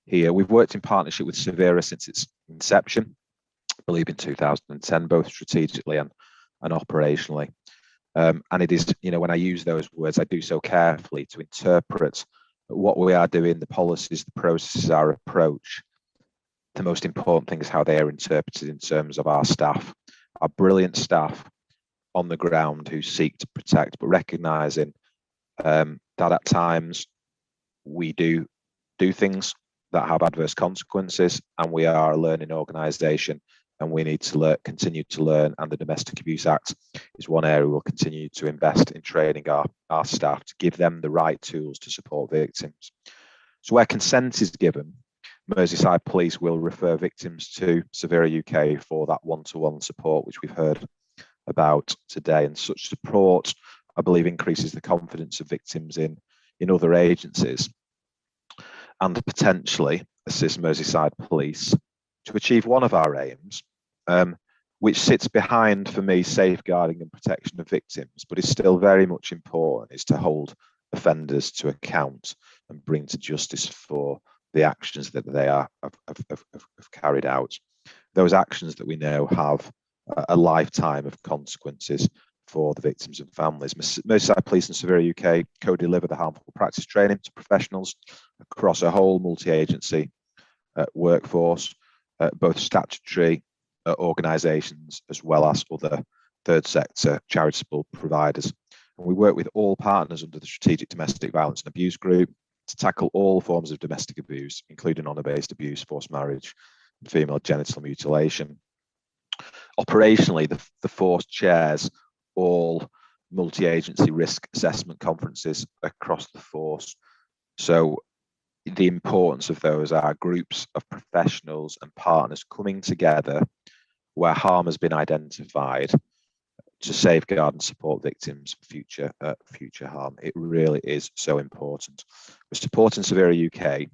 here. We've worked in partnership with Savera since its inception, I believe in 2010, both strategically and operationally. And it is, when I use those words, I do so carefully to interpret what we are doing, the policies, the processes, our approach. The most important thing is how they are interpreted in terms of our staff, our brilliant staff on the ground who seek to protect, but recognising that at times we do things that have adverse consequences, and we are a learning organisation and we need to continue to learn, and the Domestic Abuse Act is one area we'll continue to invest in training our staff to give them the right tools to support victims. So where consent is given, Merseyside Police will refer victims to Savera UK for that one-to-one support, which we've heard about today. And such support, I believe, increases the confidence of victims in other agencies and potentially assist Merseyside Police to achieve one of our aims, which sits behind, for me, safeguarding and protection of victims, but is still very much important, is to hold offenders to account and bring to justice for the actions that they have carried out. Those actions that we know have a lifetime of consequences for the victims and families. Merseyside Police and Savera UK co-deliver the harmful practice training to professionals across a whole multi-agency workforce, both statutory organisations as well as other third sector charitable providers. And we work with all partners under the Strategic Domestic Violence and Abuse Group to tackle all forms of domestic abuse, including honour-based abuse, forced marriage, and female genital mutilation. Operationally, the force chairs all multi-agency risk assessment conferences across the force. So the importance of those are groups of professionals and partners coming together where harm has been identified to safeguard and support victims for future harm. It really is so important. We're supporting Savera UK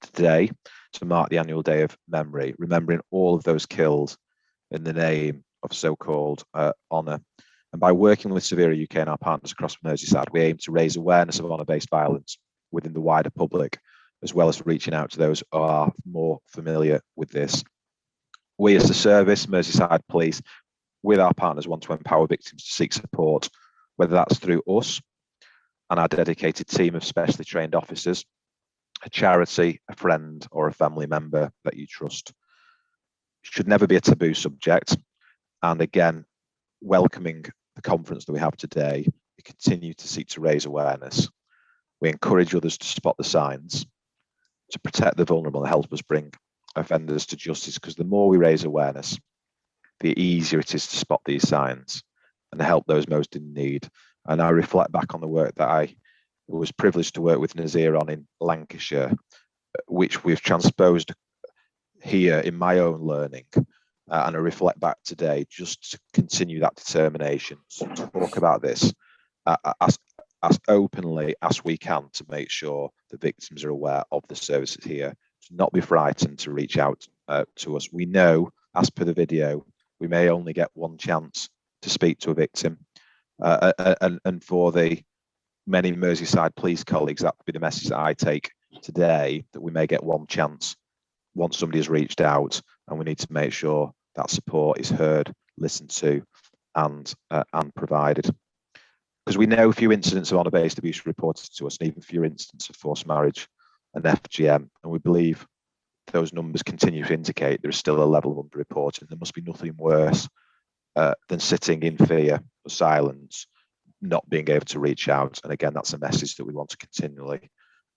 today to mark the annual day of memory, remembering all of those killed in the name of so-called honour. And by working with Savera UK and our partners across Merseyside, we aim to raise awareness of honour-based violence within the wider public, as well as reaching out to those who are more familiar with this. We as a service, Merseyside Police, with our partners, want to empower victims to seek support, whether that's through us and our dedicated team of specially trained officers, a charity, a friend, or a family member that you trust. It should never be a taboo subject. And again, welcoming the conference that we have today, we continue to seek to raise awareness. We encourage others to spot the signs, to protect the vulnerable and help us bring offenders to justice, because the more we raise awareness, the easier it is to spot these signs and help those most in need. And I reflect back on the work that I was privileged to work with Nazir on in Lancashire, which we've transposed here in my own learning. And I reflect back today just to continue that determination to talk about this as openly as we can, to make sure the victims are aware of the services here, to not be frightened to reach out to us. We know, as per the video, we may only get one chance to speak to a victim. And for the many Merseyside police colleagues, that would be the message that I take today, that we may get one chance once somebody has reached out, and we need to make sure that support is heard, listened to, and provided. Because we know few incidents of honour-based abuse reported to us, and even fewer incidents of forced marriage and FGM, and we believe those numbers continue to indicate there is still a level of underreporting. There must be nothing worse than sitting in fear or silence, not being able to reach out. And again, that's a message that we want to continually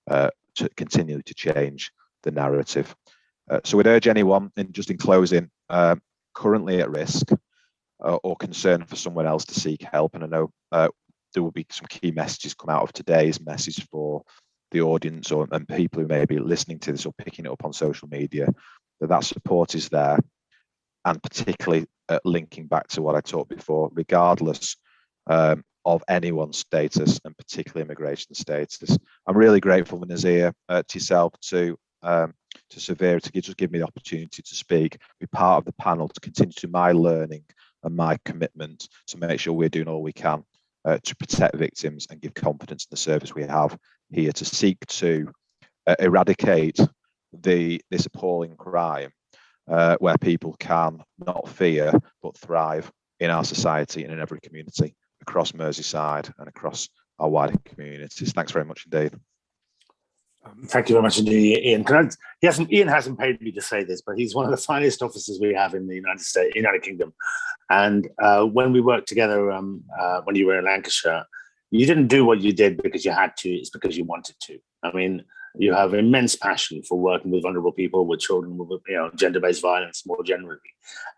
to change the narrative. So we'd urge anyone, in closing, currently at risk or concerned for someone else, to seek help. And I know there will be some key messages come out of today's message for the audience and people who may be listening to this or picking it up on social media, that support is there. And particularly linking back to what I talked before, regardless of anyone's status, and particularly immigration status. I'm really grateful for Nazir, to yourself, to Savera, to just give me the opportunity to speak, be part of the panel, to continue to my learning and my commitment to make sure we're doing all we can to protect victims and give confidence in the service we have here, to seek to eradicate this appalling crime, where people can not fear but thrive in our society and in every community across Merseyside and across our wider communities. Thanks very much indeed. Thank you very much indeed, Ian. Ian hasn't paid me to say this, but he's one of the finest officers we have in the United Kingdom. And when we worked together, when you were in Lancashire, you didn't do what you did because you had to, it's because you wanted to. I mean, you have immense passion for working with vulnerable people, with children, with gender-based violence more generally.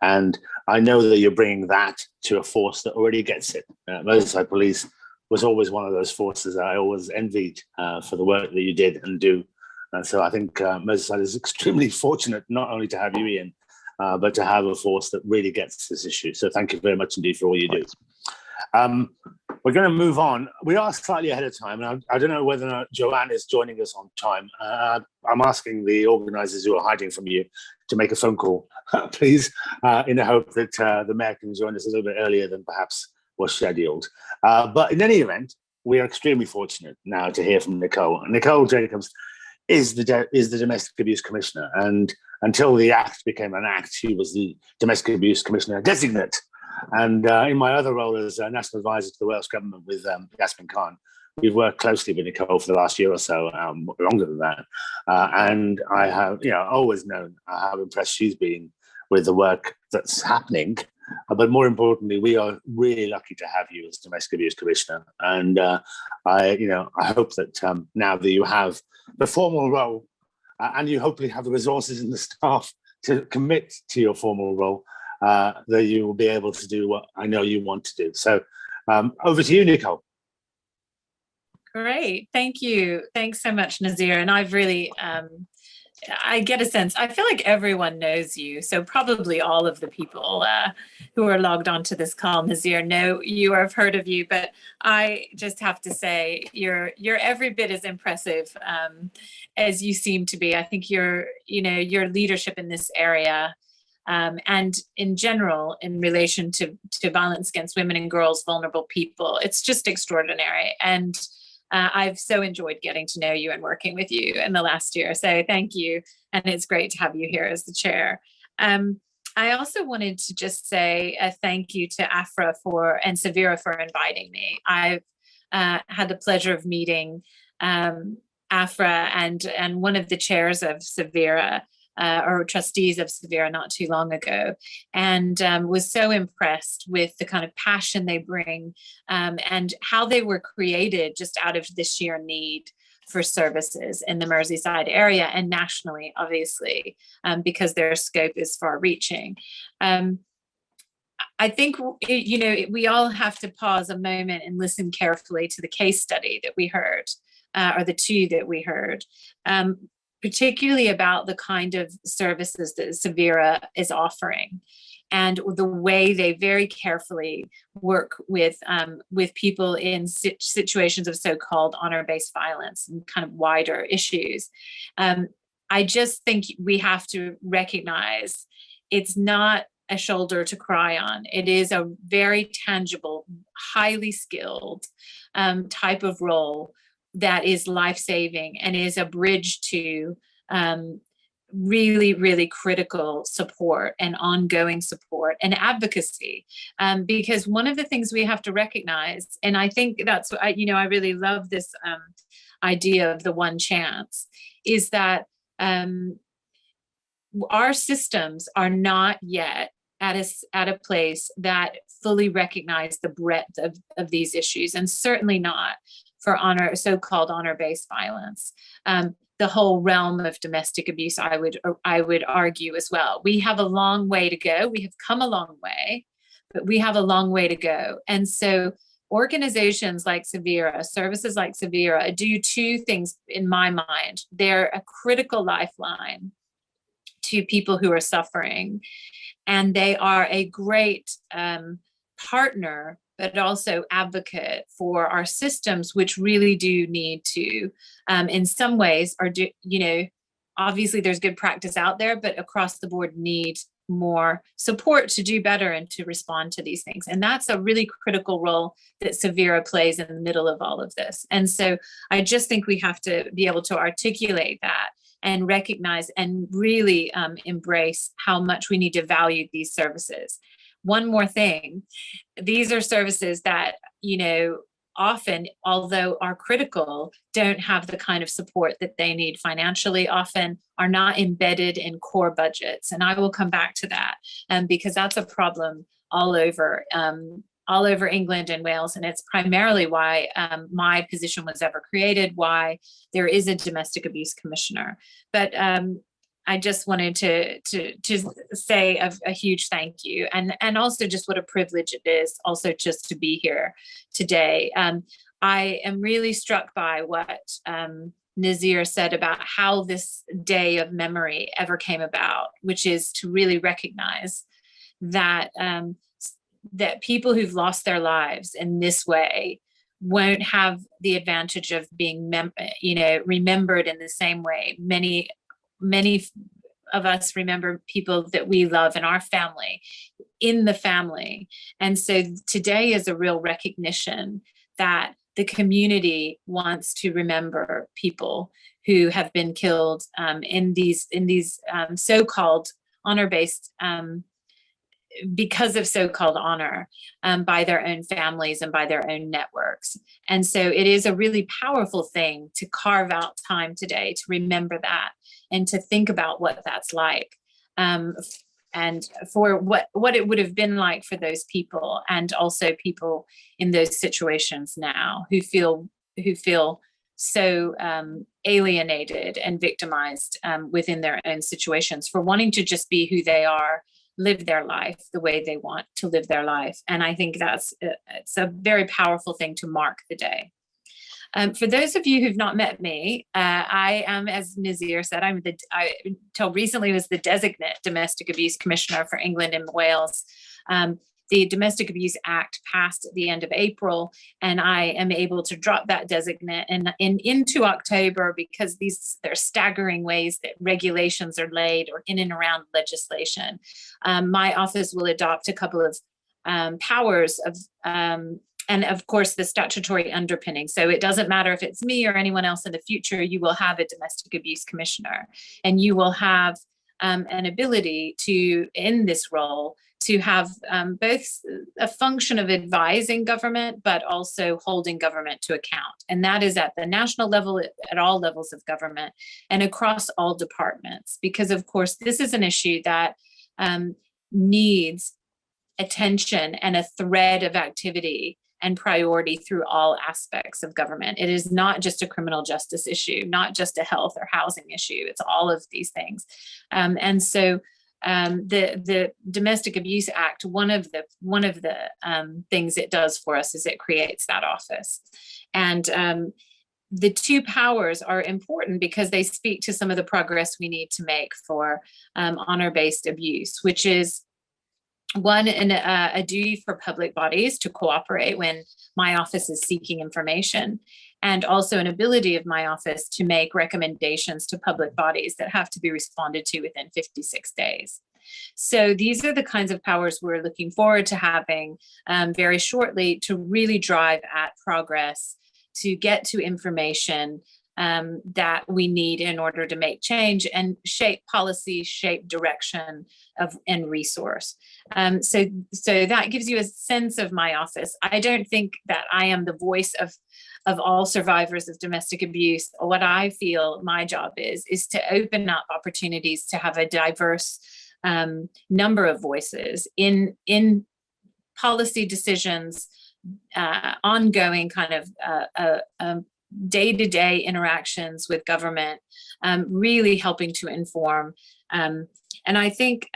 And I know that you're bringing that to a force that already gets it. Merseyside Police was always one of those forces that I always envied for the work that you did and do. And so I think Merseyside is extremely fortunate not only to have you, Ian, but to have a force that really gets this issue. So thank you very much indeed for all you do. We're going to move on. We are slightly ahead of time, and I don't know whether or not Joanne is joining us on time. I'm asking the organisers who are hiding from you to make a phone call, please, in the hope that the mayor can join us a little bit earlier than perhaps was scheduled. But in any event, we are extremely fortunate now to hear from Nicole. Nicole Jacobs is the Domestic Abuse Commissioner. And until the Act became an Act, she was the Domestic Abuse Commissioner designate. And in my other role as National Advisor to the Welsh Government with Yasmin Khan, we've worked closely with Nicole for the last year or so, longer than that. And I have, always known how impressed she's been with the work that's happening. But more importantly, we are really lucky to have you as Domestic Abuse Commissioner. And I hope that now that you have the formal role, and you hopefully have the resources and the staff to commit to your formal role, that you will be able to do what I know you want to do. So over to you, Nicole. Great, thank you. Thanks so much, Nazir. And I've really, I get a sense, I feel like everyone knows you. So probably all of the people who are logged onto this call, Nazir, know you or have heard of you, but I just have to say you're every bit as impressive as you seem to be. I think your leadership in this area and in general, in relation to violence against women and girls, vulnerable people, it's just extraordinary. And I've so enjoyed getting to know you and working with you in the last year. So thank you. And it's great to have you here as the chair. I also wanted to just say a thank you to Afrah and Savera for inviting me. I've had the pleasure of meeting Afrah and one of the chairs of Savera, or trustees of Savera not too long ago, and was so impressed with the kind of passion they bring and how they were created just out of the sheer need for services in the Merseyside area and nationally, obviously, because their scope is far reaching. I think, we all have to pause a moment and listen carefully to the case study that we heard, or the two that we heard. Particularly about the kind of services that Savera is offering and the way they very carefully work with people in situations of so-called honor-based violence and kind of wider issues. I just think we have to recognize it's not a shoulder to cry on. It is a very tangible, highly skilled type of role that is life-saving and is a bridge to really, really critical support and ongoing support and advocacy. Because one of the things we have to recognize, and I think that's what I really love this idea of the one chance, is that our systems are not yet at a place that fully recognize the breadth of these issues, and certainly not for so-called honor-based violence. The whole realm of domestic abuse, I would argue as well. We have a long way to go. We have come a long way, but we have a long way to go. And so organizations like Savera, services like Savera, do two things in my mind. They're a critical lifeline to people who are suffering, and they are a great partner, but also advocate for our systems, which really do need to, in some ways, obviously there's good practice out there, but across the board need more support to do better and to respond to these things. And that's a really critical role that Savera plays in the middle of all of this. And so I just think we have to be able to articulate that and recognize and really embrace how much we need to value these services. One more thing, these are services that, often, although are critical, don't have the kind of support that they need financially, often are not embedded in core budgets. And I will come back to that because that's a problem all over England and Wales. And it's primarily why my position was ever created, why there is a domestic abuse commissioner. But I just wanted to say a huge thank you, and also just what a privilege it is also just to be here today. I am really struck by what Nazir said about how this day of memory ever came about, which is to really recognize that that people who've lost their lives in this way won't have the advantage of being remembered in the same way. Many of us remember people that we love in our family, in the family. And so today is a real recognition that the community wants to remember people who have been killed in these so-called honor-based, because of so-called honor, by their own families and by their own networks. And so it is a really powerful thing to carve out time today to remember that and to think about what that's like, and for what it would have been like for those people, and also people in those situations now who feel so alienated and victimized within their own situations for wanting to just be who they are, live their life the way they want to live their life. And I think it's a very powerful thing to mark the day. For those of you who've not met me, I am, as Nazir said, I until recently was the designate Domestic Abuse Commissioner for England and Wales. The Domestic Abuse Act passed at the end of April, and I am able to drop that designate and into October, because there are staggering ways that regulations are laid or in and around legislation. My office will adopt a couple of powers of, and of course the statutory underpinning. So it doesn't matter if it's me or anyone else in the future, you will have a domestic abuse commissioner, and you will have an ability to, in this role, to have both a function of advising government, but also holding government to account. And that is at the national level, at all levels of government, and across all departments, because of course, this is an issue that needs attention and a thread of activity and priority through all aspects of government. It is not just a criminal justice issue, not just a health or housing issue. It's all of these things. And so the Domestic Abuse Act, one of the things it does for us is it creates that office. And the two powers are important because they speak to some of the progress we need to make for honor-based abuse, which is one, a duty for public bodies to cooperate when my office is seeking information, and also an ability of my office to make recommendations to public bodies that have to be responded to within 56 days. So these are the kinds of powers we're looking forward to having very shortly to really drive at progress, to get to information that we need in order to make change and shape policy, shape direction and resource. So that gives you a sense of my office. I don't think that I am the voice of all survivors of domestic abuse. What I feel my job is to open up opportunities to have a diverse number of voices in policy decisions, ongoing kind of day-to-day interactions with government, really helping to inform. And I think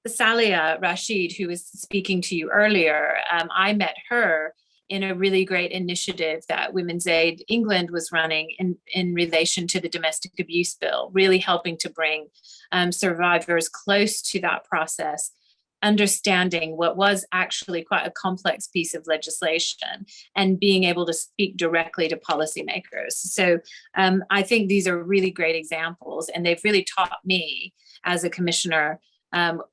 Saliha Rashid, who was speaking to you earlier, I met her in a really great initiative that Women's Aid England was running in relation to the domestic abuse bill, really helping to bring survivors close to that process, understanding what was actually quite a complex piece of legislation and being able to speak directly to policymakers. So I think these are really great examples, and they've really taught me as a commissioner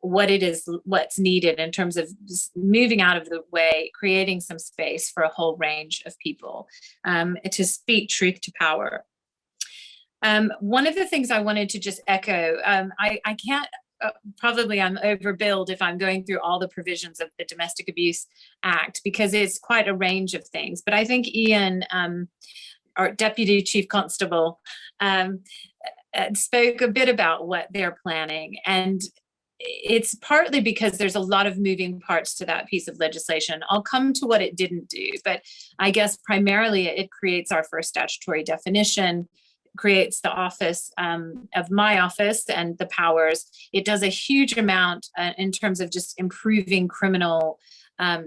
what's needed in terms of moving out of the way, creating some space for a whole range of people to speak truth to power. One of the things I wanted to just echo, I can't, probably I'm overbilled if I'm going through all the provisions of the Domestic Abuse Act, because it's quite a range of things. But I think Ian, our Deputy Chief Constable, spoke a bit about what they're planning. And it's partly because there's a lot of moving parts to that piece of legislation. I'll come to what it didn't do, but I guess primarily it creates our first statutory definition, creates the office of my office and the powers. It does a huge amount in terms of just improving criminal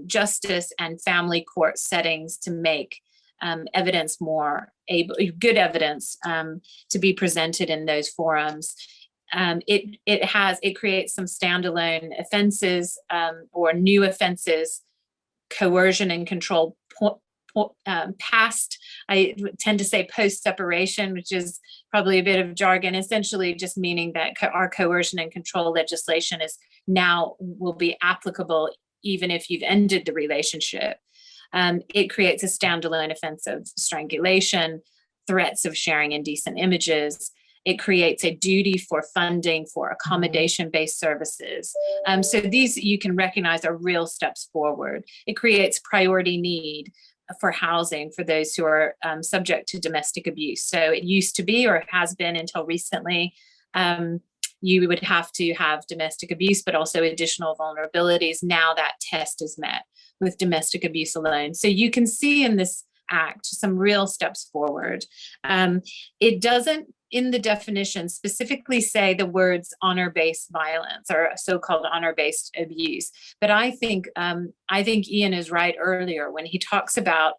justice and family court settings to make evidence more good evidence to be presented in those forums. It creates some standalone offenses or new offenses, coercion and control past, I tend to say post separation, which is probably a bit of jargon, essentially just meaning that our coercion and control legislation will be applicable even if you've ended the relationship. It creates a standalone offense of strangulation, threats of sharing indecent images. It creates a duty for funding for accommodation-based services. So these you can recognize are real steps forward. It creates priority need for housing for those who are subject to domestic abuse. So it used to be, or has been until recently, you would have to have domestic abuse, but also additional vulnerabilities. Now that test is met with domestic abuse alone. So you can see in this act some real steps forward. It doesn't, in the definition, specifically say the words honor-based violence or so-called honor-based abuse. But I think Ian is right earlier when he talks about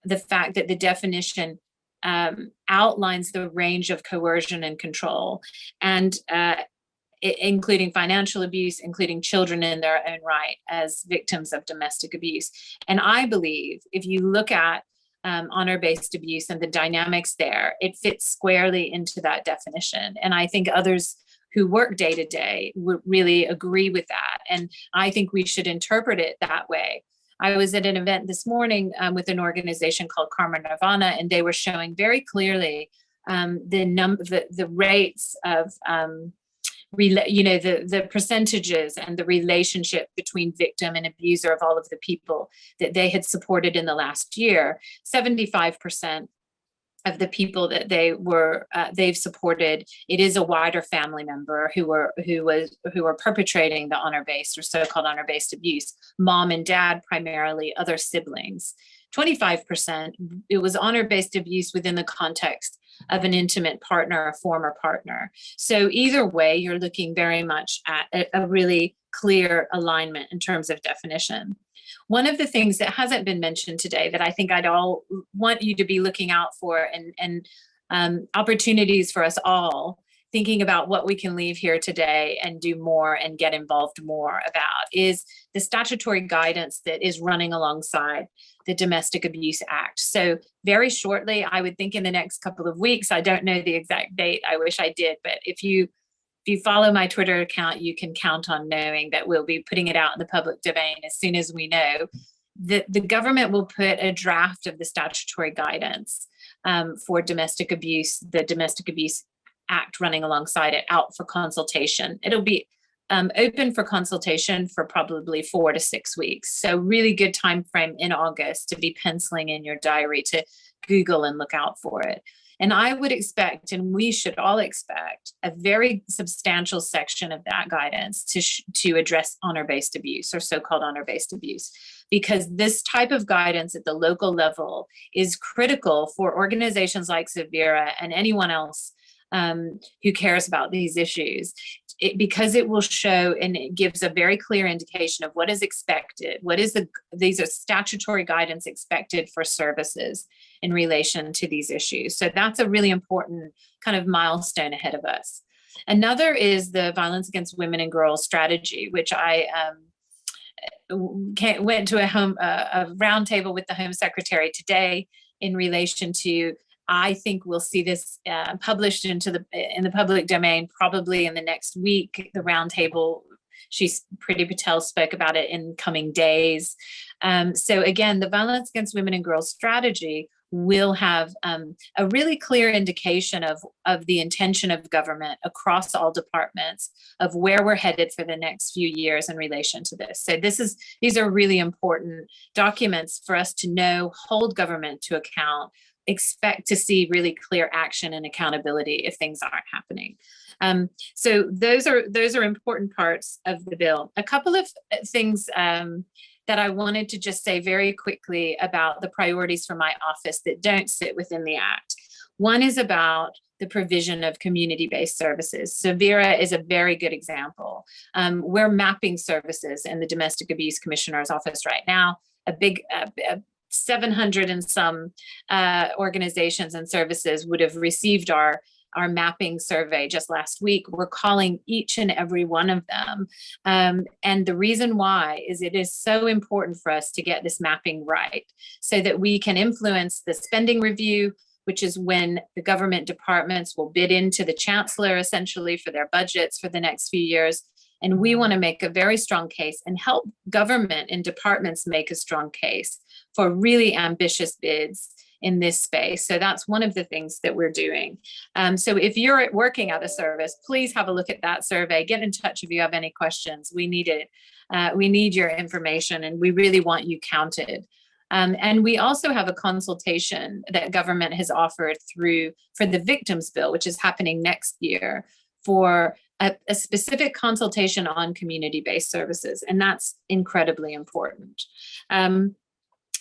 the fact that the definition outlines the range of coercion and control, and including financial abuse, including children in their own right as victims of domestic abuse. And I believe if you look at honor-based abuse and the dynamics there, it fits squarely into that definition. And I think others who work day to day would really agree with that. And I think we should interpret it that way. I was at an event this morning with an organization called Karma Nirvana, and they were showing very clearly the rates of the percentages and the relationship between victim and abuser of all of the people that they had supported in the last year. 75% of the people that they've supported, it is a wider family member who were perpetrating the honor-based or so-called honor-based abuse. Mom and dad, primarily, other siblings. 25%, it was honor-based abuse within the context of an intimate partner, a former partner. So either way, you're looking very much at a really clear alignment in terms of definition. One of the things that hasn't been mentioned today that I think I'd all want you to be looking out for, and opportunities for us all, thinking about what we can leave here today and do more and get involved more about, is the statutory guidance that is running alongside the Domestic Abuse Act. So very shortly, I would think in the next couple of weeks, I don't know the exact date, I wish I did, but if you follow my Twitter account, you can count on knowing that we'll be putting it out in the public domain as soon as we know. The government will put a draft of the statutory guidance for domestic abuse, the Domestic Abuse Act running alongside it, out for consultation. It'll be open for consultation for probably 4 to 6 weeks. So really good time frame in August to be penciling in your diary to Google and look out for it. And I would expect, and we should all expect, a very substantial section of that guidance to address honor-based abuse or so-called honor-based abuse, because this type of guidance at the local level is critical for organizations like Savera and anyone else who cares about these issues, because it will show and it gives a very clear indication of what is expected, these are statutory guidance expected for services in relation to these issues. So that's a really important kind of milestone ahead of us. Another is the Violence Against Women and Girls strategy, which I went to a roundtable with the Home Secretary today in relation to. I think we'll see this published in the public domain probably in the next week. The roundtable, Priti Patel spoke about it in coming days. So again, the Violence Against Women and Girls strategy will have a really clear indication of the intention of government across all departments of where we're headed for the next few years in relation to this. So these are really important documents for us to know, hold government to account, expect to see really clear action and accountability if things aren't happening. So those are important parts of the bill. A couple of things that I wanted to just say very quickly about the priorities for my office that don't sit within the Act. One is about the provision of community-based services. Savera is a very good example. We're mapping services in the Domestic Abuse Commissioner's office right now. A big 700 and some organizations and services would have received our mapping survey just last week. We're calling each and every one of them. And the reason why is it is so important for us to get this mapping right so that we can influence the spending review, which is when the government departments will bid into the chancellor essentially for their budgets for the next few years. And we want to make a very strong case and help government and departments make a strong case for really ambitious bids in this space. So that's one of the things that we're doing. So if you're working at a service, please have a look at that survey. Get in touch if you have any questions. We need it. We need your information, and we really want you counted. And we also have a consultation that government has offered for the Victims Bill, which is happening next year, for a specific consultation on community-based services. And that's incredibly important.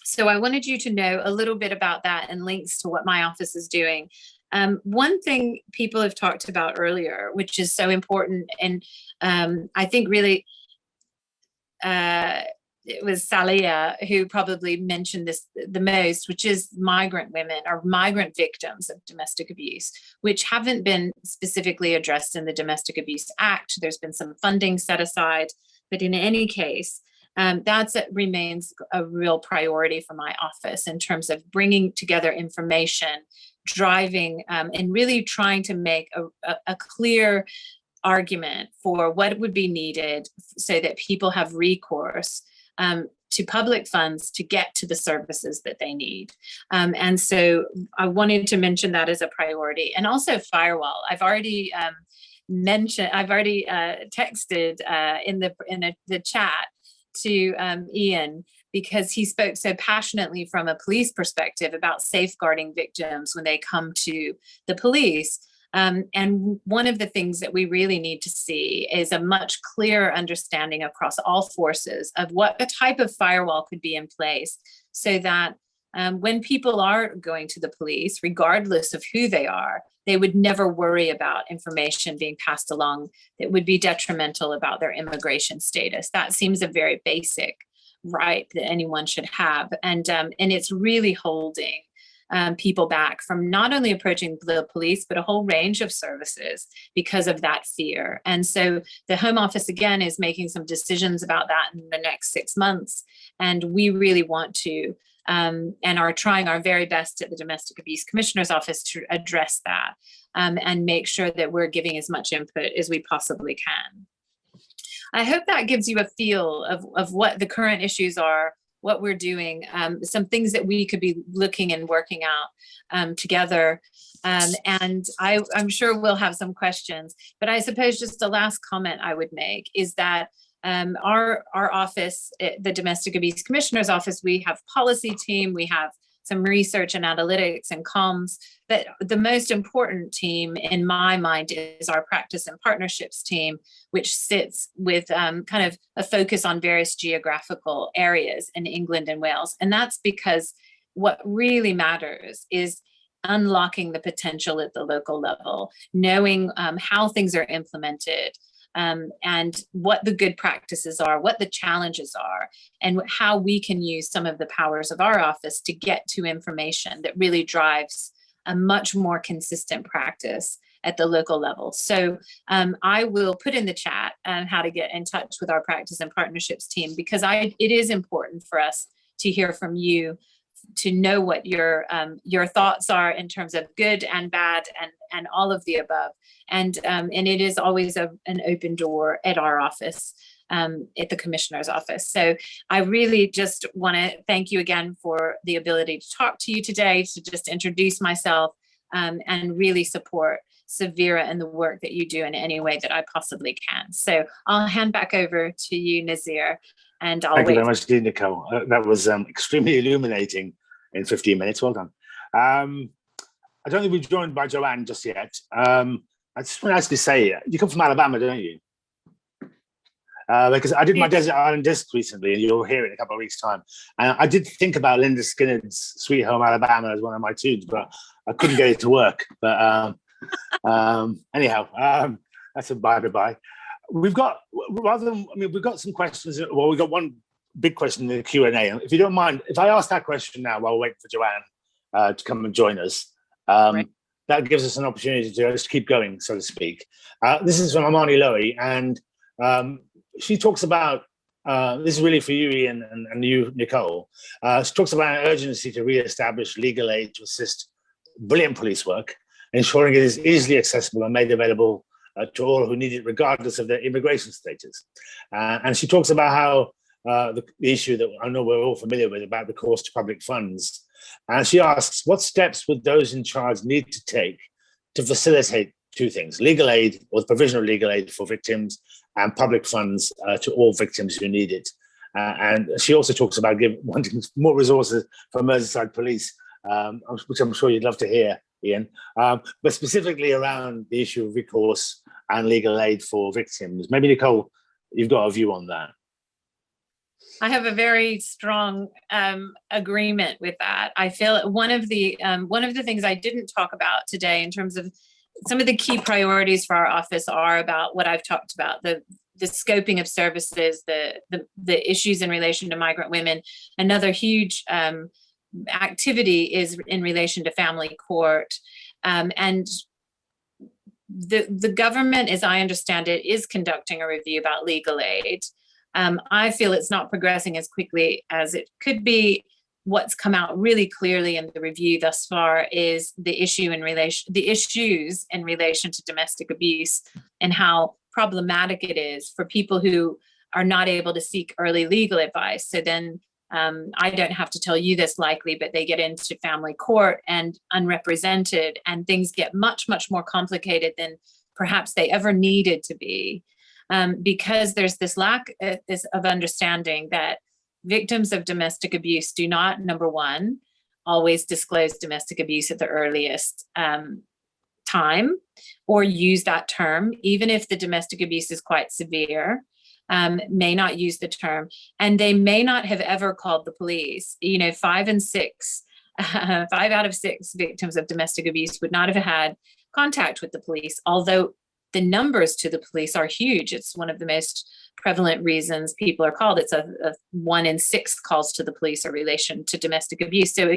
So I wanted you to know a little bit about that and links to what my office is doing. One thing people have talked about earlier, which is so important, and I think really it was Saliha who probably mentioned this the most, which is migrant women or migrant victims of domestic abuse, which haven't been specifically addressed in the Domestic Abuse Act. There's been some funding set aside, but in any case, that remains a real priority for my office in terms of bringing together information, driving, and really trying to make a clear argument for what would be needed so that people have recourse to public funds to get to the services that they need. And so I wanted to mention that as a priority. And also firewall. I've already texted in the chat to Ian, because he spoke so passionately from a police perspective about safeguarding victims when they come to the police. And one of the things that we really need to see is a much clearer understanding across all forces of what the type of firewall could be in place, so that when people are going to the police, regardless of who they are, they would never worry about information being passed along that would be detrimental about their immigration status. That seems a very basic right that anyone should have. And it's really holding people back from not only approaching the police, but a whole range of services because of that fear. And so the Home Office, again, is making some decisions about that in the next 6 months. And we really want to and are trying our very best at the Domestic Abuse Commissioner's Office to address that and make sure that we're giving as much input as we possibly can. I hope that gives you a feel of what the current issues are, what we're doing, some things that we could be looking and working out together. And I'm sure we'll have some questions, but I suppose just the last comment I would make is that our office, the Domestic Abuse Commissioner's Office, we have policy team, we have some research and analytics and comms, but the most important team in my mind is our practice and partnerships team, which sits with kind of a focus on various geographical areas in England and Wales. And that's because what really matters is unlocking the potential at the local level, knowing how things are implemented, and what the good practices are, what the challenges are, and how we can use some of the powers of our office to get to information that really drives a much more consistent practice at the local level. So I will put in the chat how to get in touch with our practice and partnerships team, because it is important for us to hear from you, to know what your thoughts are in terms of good and bad and all of the above. And it is always an open door at our office, at the Commissioner's Office. So I really just want to thank you again for the ability to talk to you today, to just introduce myself and really support Savera and the work that you do in any way that I possibly can. So I'll hand back over to you, Nazir, and I'll Thank wait. you very much, Nicole. That was extremely illuminating in 15 minutes. Well done. I don't think we've joined by Joanne just yet. I just want to ask you, say, you come from Alabama, don't you? Because I did my Desert Island Disc recently, and you'll hear it in a couple of weeks' time. And I did think about Linda Skinner's Sweet Home Alabama as one of my tunes, but I couldn't get it to work. But anyhow, that's a bye-bye. We've got, we've got some questions. Well, we've got one big question in the Q&A. If you don't mind, if I ask that question now while we're waiting for Joanne to come and join us, Right. That gives us an opportunity to just keep going, so to speak. This is from Amani Lowy, and she talks about, this is really for you, Ian, and you, Nicole. She talks about an urgency to re-establish legal aid to assist brilliant police work, ensuring it is easily accessible and made available to all who need it, regardless of their immigration status. And she talks about how the issue that I know we're all familiar with about recourse to public funds. And she asks, what steps would those in charge need to take to facilitate two things: legal aid, or the provision of legal aid for victims, and public funds to all victims who need it. And she also talks about wanting more resources for Merseyside Police, which I'm sure you'd love to hear, Ian, but specifically around the issue of recourse and legal aid for victims. Maybe, Nicole, you've got a view on that. I have a very strong agreement with that. I feel one of the things I didn't talk about today in terms of some of the key priorities for our office are about what I've talked about, the scoping of services, the issues in relation to migrant women. Another huge activity is in relation to family court. And the government, as I understand it, is conducting a review about legal aid. I feel it's not progressing as quickly as it could be. What's come out really clearly in the review thus far is the issues in relation to domestic abuse and how problematic it is for people who are not able to seek early legal advice. So then I don't have to tell you this likely, but they get into family court and unrepresented, and things get much, much more complicated than perhaps they ever needed to be, because there's this lack of understanding that victims of domestic abuse do not, number one, always disclose domestic abuse at the earliest time or use that term, even if the domestic abuse is quite severe. May not use the term, and they may not have ever called the police. 5 out of 6 victims of domestic abuse would not have had contact with the police, although the numbers to the police are huge. It's one of the most prevalent reasons people are called. It's a 1 in 6 calls to the police in relation to domestic abuse. So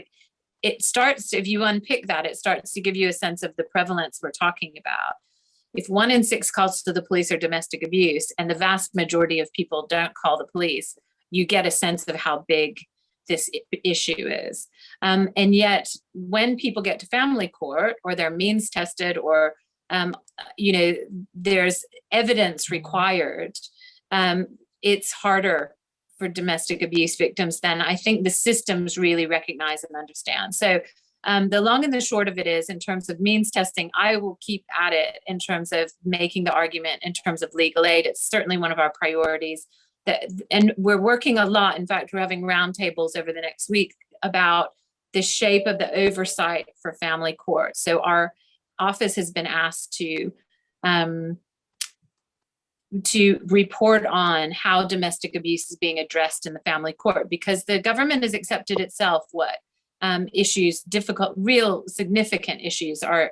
it starts, if you unpick that, it starts to give you a sense of the prevalence we're talking about. If 1 in 6 calls to the police are domestic abuse, and the vast majority of people don't call the police, you get a sense of how big this issue is. And yet, when people get to family court, or they're means tested, or there's evidence required, it's harder for domestic abuse victims than I think the systems really recognize and understand. So the long and the short of it is, in terms of means testing, I will keep at it in terms of making the argument in terms of legal aid. It's certainly one of our priorities. And we're working a lot. In fact, we're having roundtables over the next week about the shape of the oversight for family court. So our office has been asked to report on how domestic abuse is being addressed in the family court, because the government has accepted itself what issues, difficult, real significant issues are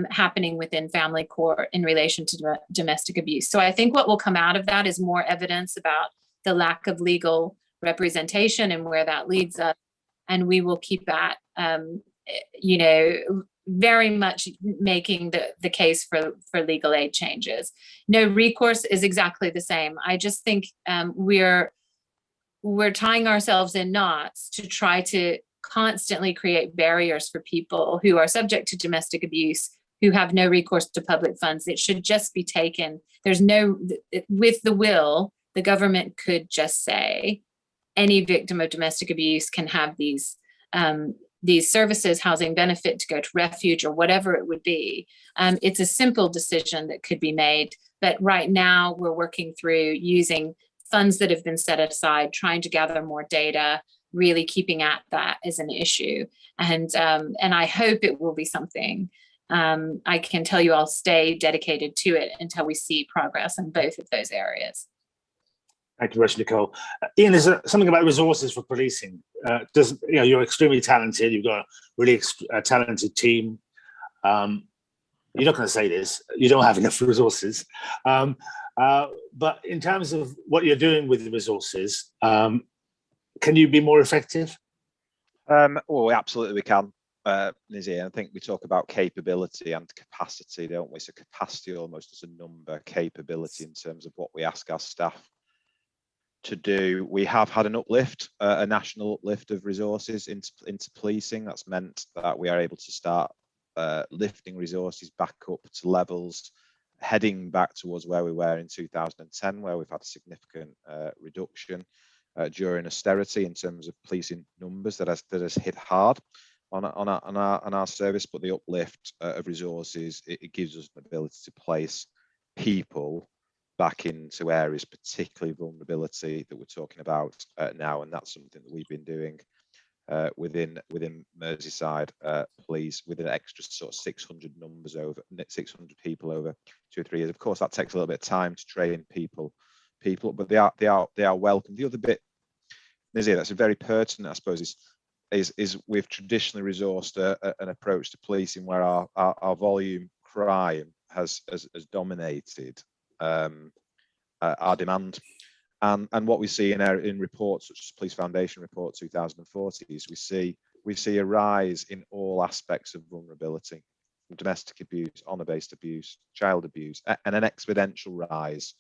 happening within family court in relation to domestic abuse. So I think what will come out of that is more evidence about the lack of legal representation and where that leads us. And we will keep at, very much making the case for legal aid changes. No recourse is exactly the same. I just think we're tying ourselves in knots to try to constantly create barriers for people who are subject to domestic abuse, who have no recourse to public funds. It should just be taken. With the will, the government could just say any victim of domestic abuse can have these services, housing benefit, to go to refuge, or whatever it would be. It's a simple decision that could be made, but right now we're working through using funds that have been set aside, trying to gather more data, really keeping at that as an issue. And I hope it will be something. I can tell you I'll stay dedicated to it until we see progress in both of those areas. Thank you very much, Nicole. Ian, there's something about resources for policing. You're extremely talented. You've got a really talented team. You're not going to say this. You don't have enough resources. But in terms of what you're doing with the resources, can you be more effective? Absolutely we can, Nazir. I think we talk about capability and capacity, don't we? So capacity almost as a number, capability in terms of what we ask our staff to do. We have had an uplift, a national uplift of resources into policing. That's meant that we are able to start lifting resources back up to levels heading back towards where we were in 2010, where we've had a significant reduction during austerity in terms of policing numbers that has hit hard on our service. But the uplift of resources, it gives us an ability to place people back into areas, particularly vulnerability, that we're talking about now, and that's something that we've been doing within Merseyside Police, with an extra sort of 600 people over 2 or 3 years. Of course, that takes a little bit of time to train people, but they are welcome. The other bit, Nazir, that's very pertinent, I suppose, is we've traditionally resourced an approach to policing where our volume crime has dominated our demand. And what we see in reports such as Police Foundation Report 2040 is we see a rise in all aspects of vulnerability, from domestic abuse, honour-based abuse, child abuse, and an exponential rise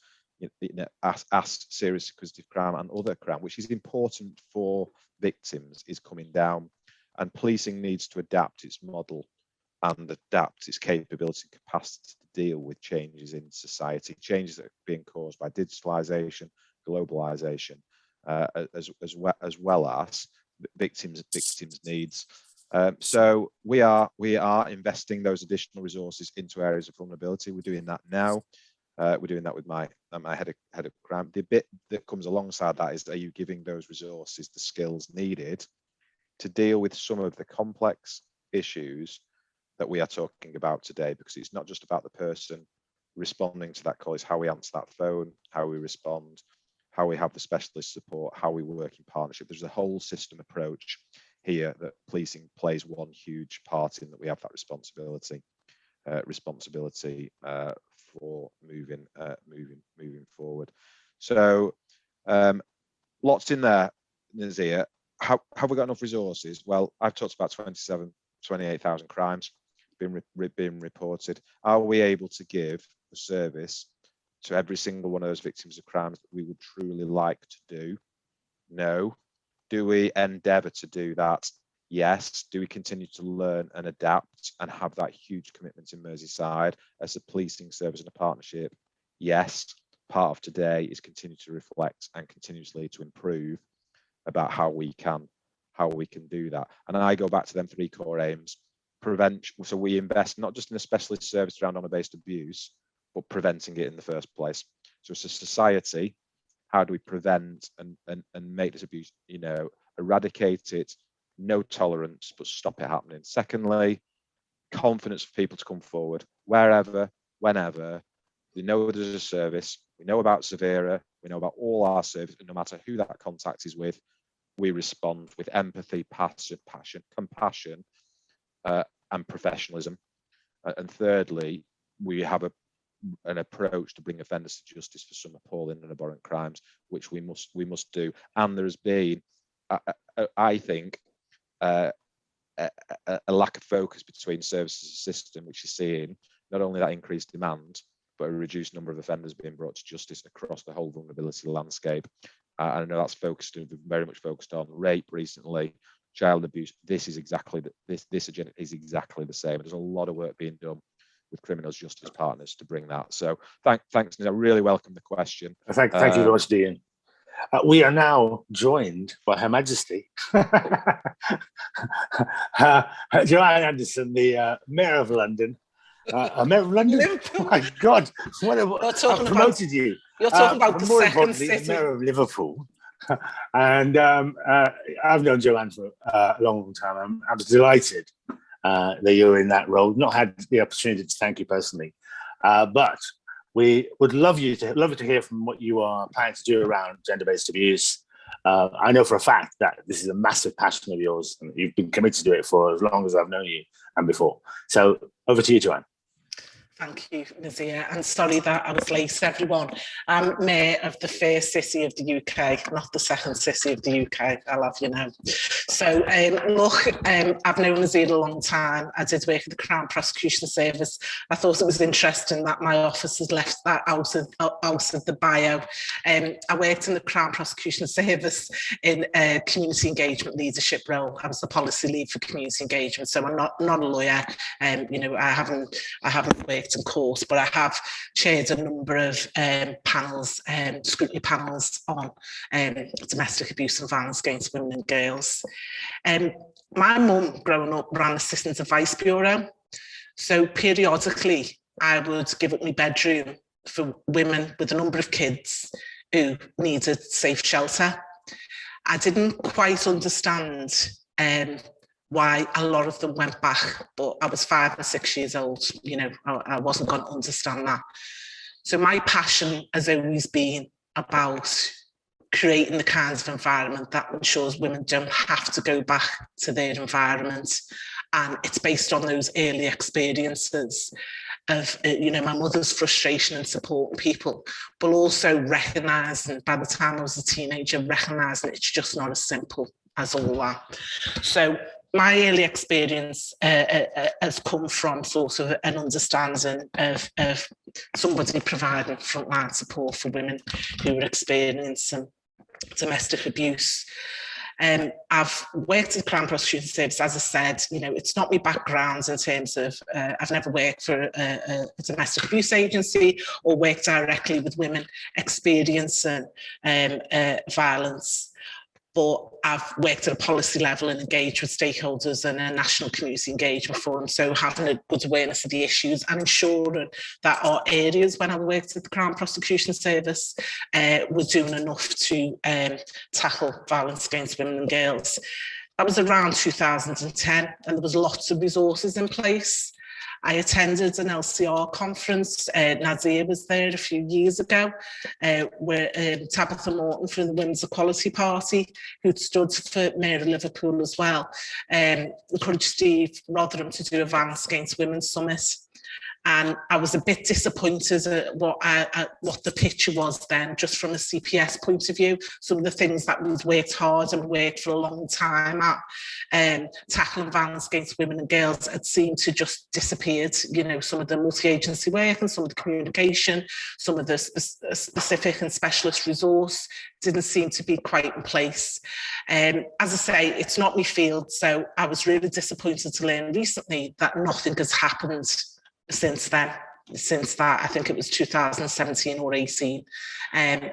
as serious acquisitive crime and other crime, which is important for victims, is coming down. And policing needs to adapt its model and adapt its capability and capacity to deal with changes in society, changes that are being caused by digitalisation, globalisation, as well as victims' needs. So we are investing those additional resources into areas of vulnerability. We're doing that now. We're doing that with my head of crime. The bit that comes alongside that is, are you giving those resources the skills needed to deal with some of the complex issues that we are talking about today? Because it's not just about the person responding to that call, it's how we answer that phone, how we respond, how we have the specialist support, how we work in partnership. There's a whole system approach here that policing plays one huge part in, that we have that responsibility for moving forward. So lots in there, Nazir. Have we got enough resources? Well, I've talked about 28,000 crimes being reported. Are we able to give the service to every single one of those victims of crimes that we would truly like to do? No. Do we endeavour to do that? Yes. Do we continue to learn and adapt and have that huge commitment in Merseyside as a policing service and a partnership? Yes. Part of today is continue to reflect and continuously to improve about how we can do that. And I go back to them 3 core aims. Prevention. So we invest not just in a specialist service around honour-based abuse, but preventing it in the first place. So as a society, how do we prevent and make this abuse, eradicate it, no tolerance, but stop it happening? Secondly, confidence for people to come forward, wherever, whenever. We know there's a service, we know about Savera, we know about all our services, and no matter who that contact is with, we respond with empathy, passion, compassion, and professionalism. And thirdly, we have an approach to bring offenders to justice for some appalling and abhorrent crimes, which we must do. And there has been, I think, a lack of focus between services and system, which is seeing not only that increased demand, but a reduced number of offenders being brought to justice across the whole vulnerability landscape. I know that's very much focused on rape recently, child abuse. This is exactly this agenda is exactly the same. There's a lot of work being done with criminals justice partners to bring that. So thanks. I really welcome the question. Thank you very much, Dean. We are now joined by Her Majesty, Joanne Anderson, the Mayor of London. Mayor of London? Liverpool. Oh my God, I've promoted you. You're talking about the more second importantly, city. Mayor of Liverpool. And I've known Joanne for a long time. I'm delighted that you're in that role. Not had the opportunity to thank you personally, but we would love to hear from what you are planning to do around gender-based abuse. I know for a fact that this is a massive passion of yours, and you've been committed to it for as long as I've known you and before. So over to you, Joanne. Thank you, Nazir, and sorry that I was late, everyone. I'm Mayor of the first city of the UK, not the second city of the UK, I'll have you know. So, look, I've known Nazir a long time. I did work at the Crown Prosecution Service. I thought it was interesting that my office has left that out of the bio. I worked in the Crown Prosecution Service in a community engagement leadership role. I was the policy lead for community engagement, so I'm not a lawyer. You know, I haven't worked in court, but I have chaired a number of panels, scrutiny panels on domestic abuse and violence against women and girls. My mum, growing up, ran Assistance Advice Bureau. So periodically, I would give up my bedroom for women with a number of kids who needed safe shelter. I didn't quite understand why a lot of them went back, but I was 5 and 6 years old. You know, I wasn't going to understand that. So my passion has always been about creating the kinds of environment that ensures women don't have to go back to their environment. And it's based on those early experiences of, you know, my mother's frustration in supporting people, but also recognising, by the time I was a teenager, recognising it's just not as simple as all that. So my early experience has come from sort of an understanding of somebody providing frontline support for women who were experiencing domestic abuse. I've worked at the Crown Prosecution Service, as I said. You know, it's not my background in terms of, I've never worked for a domestic abuse agency or worked directly with women experiencing violence. But I've worked at a policy level and engaged with stakeholders in a national community engagement forum. So having a good awareness of the issues and ensuring that our areas, when I worked at the Crown Prosecution Service, were doing enough to tackle violence against women and girls. That was around 2010, and there was lots of resources in place. I attended an LCR conference. Nazir was there a few years ago, where Tabitha Morton from the Women's Equality Party, who'd stood for Mayor of Liverpool as well, encouraged Steve Rotherham to do a Violence Against Women Summit. And I was a bit disappointed at what the picture was then, just from a CPS point of view. Some of the things that we've worked hard and worked for a long time at, tackling violence against women and girls, had seemed to just disappeared. You know, some of the multi-agency work and some of the communication, some of the specific and specialist resource didn't seem to be quite in place. As I say, it's not my field, so I was really disappointed to learn recently that nothing has happened since then. Since that, I think it was 2017 or 18,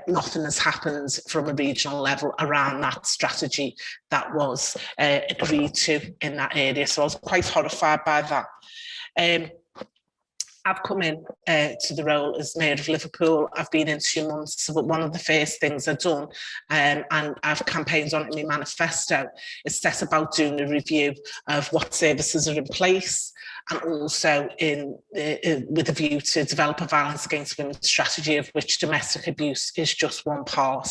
nothing has happened from a regional level around that strategy that was agreed to in that area. So I was quite horrified by that. I've come in to the role as Mayor of Liverpool. I've been in 2 months, but one of the first things I've done, and I've campaigned on it in my manifesto, is set about doing a review of what services are in place, and also with a view to develop a violence against women strategy, of which domestic abuse is just one part.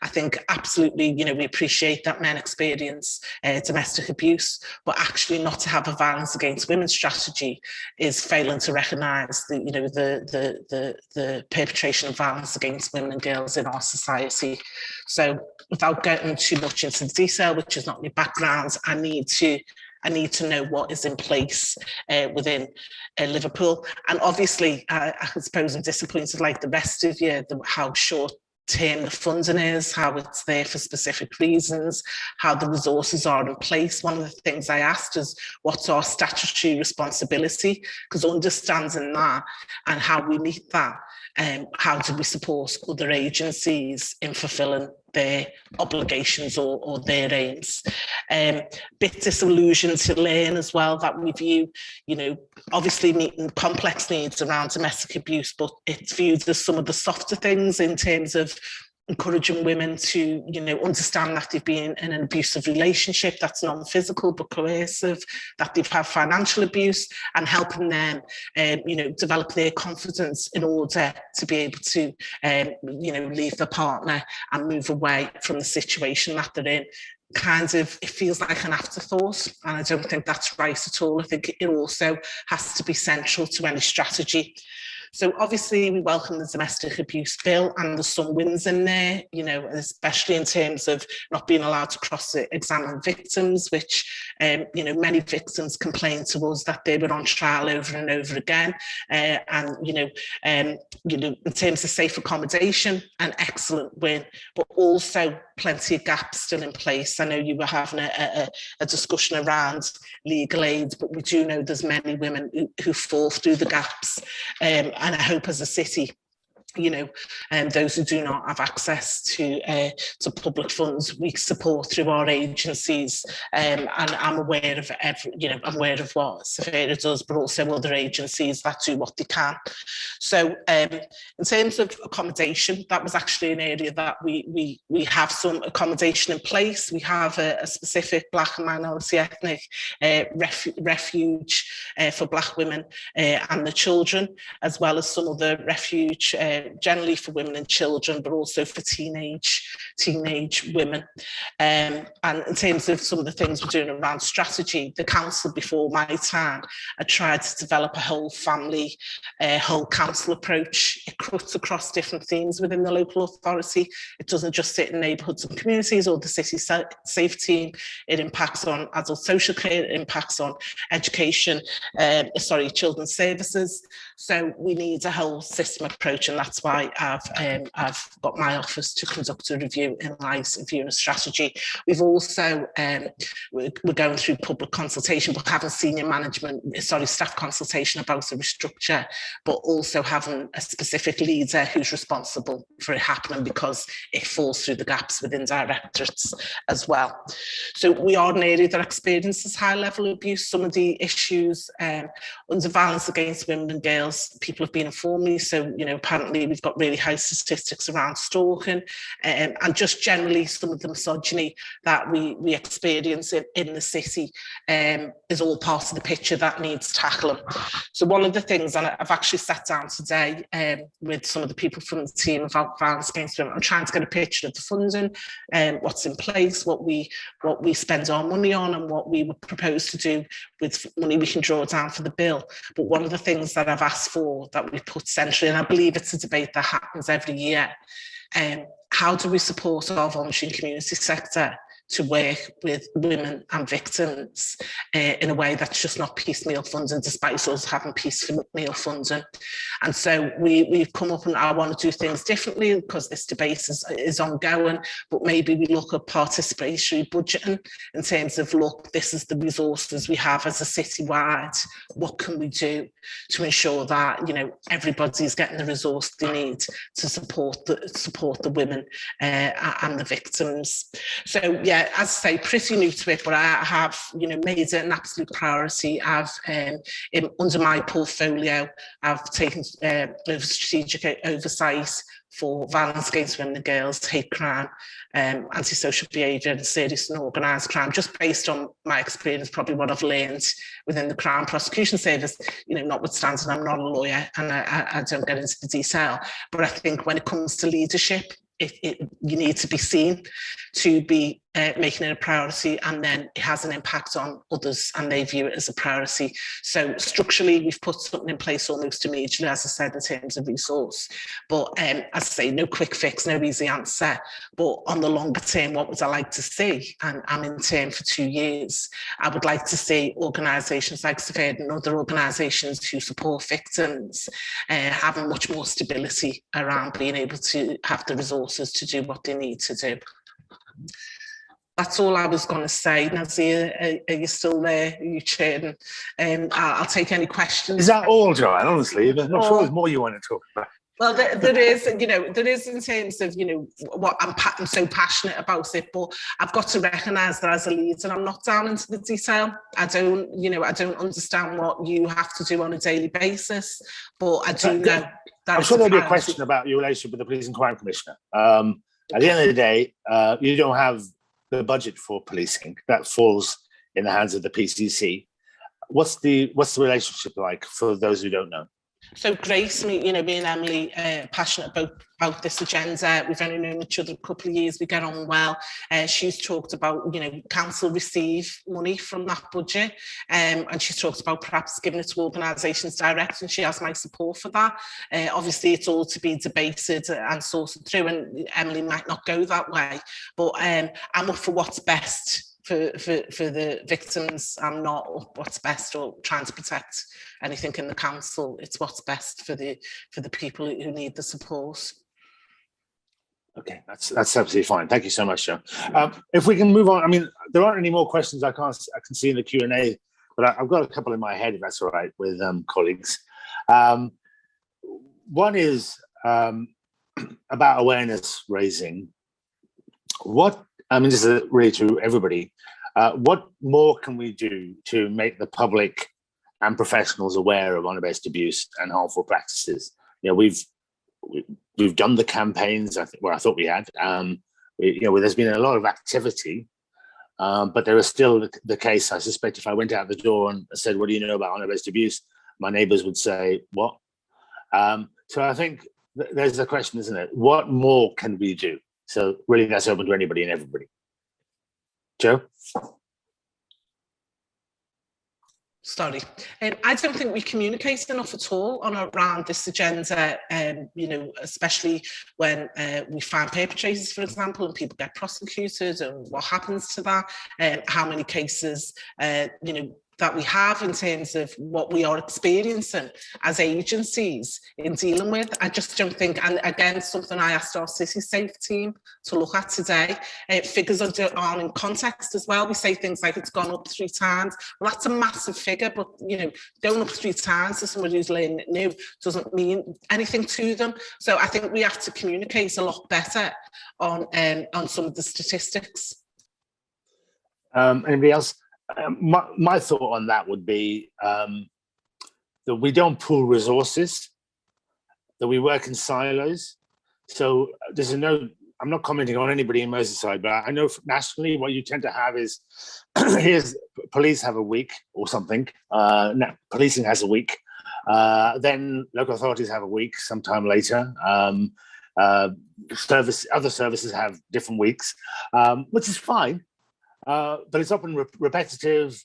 I think absolutely, you know, we appreciate that men experience domestic abuse, but actually not to have a violence against women strategy is failing to recognise the, you know, the perpetration of violence against women and girls in our society. So without getting too much into the detail, which is not my background, I need to know what is in place within Liverpool. And obviously, I suppose I'm disappointed, like the rest of you, how short-term the funding is, how it's there for specific reasons, how the resources are in place. One of the things I asked is, what's our statutory responsibility? Because understanding that and how we meet that, how do we support other agencies in fulfilling their obligations or their aims? Bit disillusioned to learn as well that we view, you know, obviously meeting complex needs around domestic abuse, but it's viewed as some of the softer things in terms of encouraging women to, you know, understand that they've been in an abusive relationship that's non-physical but coercive, that they've had financial abuse, and helping them, you know, develop their confidence in order to be able to, you know, leave their partner and move away from the situation that they're in. Kind of, it feels like an afterthought, and I don't think that's right at all. I think it also has to be central to any strategy. So obviously we welcome the domestic abuse bill, and there's some wins in there, you know, especially in terms of not being allowed to cross-examine victims, which, you know, many victims complained to us that they were on trial over and over again. And, you know, in terms of safe accommodation, an excellent win, but also plenty of gaps still in place. I know you were having a discussion around legal aid, but we do know there's many women who fall through the gaps. And I hope as a city, you know, those who do not have access to public funds, we support through our agencies. And I'm aware of I'm aware of what Savera does, but also other agencies that do what they can. So in terms of accommodation, that was actually an area that we have some accommodation in place. We have a specific Black and minority ethnic refuge for Black women and the children, as well as some other refuge generally for women and children, but also for teenage women. And in terms of some of the things we're doing around strategy, the council before my time, I tried to develop a whole family, whole council approach. It cuts across different themes within the local authority. It doesn't just sit in neighbourhoods and communities or the city safe team. It impacts on adult social care, it impacts on education, children's services. So we need a whole system approach, and that's why I've got my office to conduct a review in light of viewing a strategy. We've also, we're going through public consultation, but having staff consultation about the restructure, but also having a specific leader who's responsible for it happening, because it falls through the gaps within directorates as well. So we are an area that experiences high level abuse. Some of the issues under violence against women and girls, people have been informing me. So, you know, apparently we've got really high statistics around stalking, and just generally some of the misogyny that we experience in the city is all part of the picture that needs tackling. So one of the things, and I've actually sat down today with some of the people from the team about violence against women, I'm trying to get a picture of the funding, what's in place, what we spend our money on, and what we would propose to do with money we can draw down for the bill. But one of the things that I've asked for, that we put centrally, and I believe it's a debate that happens every year, how do we support our voluntary and community sector to work with women and victims in a way that's just not piecemeal funding, despite us having piecemeal funding. And so we've come up, and I want to do things differently because this debate is ongoing, but maybe we look at participatory budgeting in terms of, look, this is the resources we have as a citywide, what can we do to ensure that, you know, everybody's getting the resource they need to support the women and the victims. So yeah, as I say, pretty new to it, but I have, you know, made it an absolute priority. I've under my portfolio, I've taken strategic oversight for violence against women and girls, hate crime, antisocial behaviour, and serious and organised crime, just based on my experience, probably what I've learned within the Crown Prosecution Service. You know, notwithstanding I'm not a lawyer and I don't get into the detail, but I think when it comes to leadership, you need to be seen to be making it a priority, and then it has an impact on others and they view it as a priority. So structurally, we've put something in place almost immediately, as I said, in terms of resource. But as I say, no quick fix, no easy answer. But on the longer term, what would I like to see? And I'm in term for 2 years. I would like to see organisations like Savera and other organisations who support victims having much more stability around being able to have the resources to do what they need to do. That's all I was going to say. Nazir, are you still there? Are you chatting? I'll take any questions. Is that all, Joanne? Honestly, I'm not sure there's more you want to talk about. Well, there is, you know, there is in terms of, you know, what I'm so passionate about it, but I've got to recognise that as a leader, I'm not down into the detail. I don't understand what you have to do on a daily basis, but I do know that I'm sure there'll be a question about your relationship with the Police and Crime Commissioner. At the end of the day, you don't have the budget for policing. That falls in the hands of the PCC. What's the relationship like for those who don't know? So Grace, me and Emily passionate about this agenda. We've only known each other a couple of years. We get on well. She's talked about, council receive money from that budget, and she's talked about perhaps giving it to organisations direct, and she has my support for that. Obviously, it's all to be debated and sorted through, and Emily might not go that way, but I'm up for what's best for the victims. I'm not up what's best or trying to protect anything in the council. It's what's best for the people who need the support. Okay, that's absolutely fine. Thank you so much, Joe. If we can move on, I mean, there aren't any more questions I can see in the Q&A, but I've got a couple in my head, if that's all right, with colleagues. One is about awareness raising. This is really to everybody. What more can we do to make the public and professionals aware of honour-based abuse and harmful practices? We've done the campaigns. I thought we had. There's been a lot of activity, but there is still the case. I suspect if I went out the door and said, "What do you know about honour-based abuse?" my neighbours would say, "What?" So I think there's the question, isn't it? What more can we do? So really, that's open to anybody and everybody. Joe? Sorry, I don't think we communicate enough at all around this agenda, especially when we find perpetrators, for example, and people get prosecuted, and what happens to that, how many cases, that we have in terms of what we are experiencing as agencies in dealing with. I just don't think, and again, something I asked our City Safe team to look at today, figures are in context as well. We say things like it's gone up 3 times. Well, that's a massive figure, but going up 3 times to somebody who's learning it new doesn't mean anything to them. So I think we have to communicate a lot better on some of the statistics. Anybody else? My thought on that would be that we don't pool resources, that we work in silos. So I'm not commenting on anybody in Merseyside, but I know nationally what you tend to have is here's police have a week or something. Policing has a week. Then local authorities have a week sometime later. Other services have different weeks, which is fine. But it's often repetitive,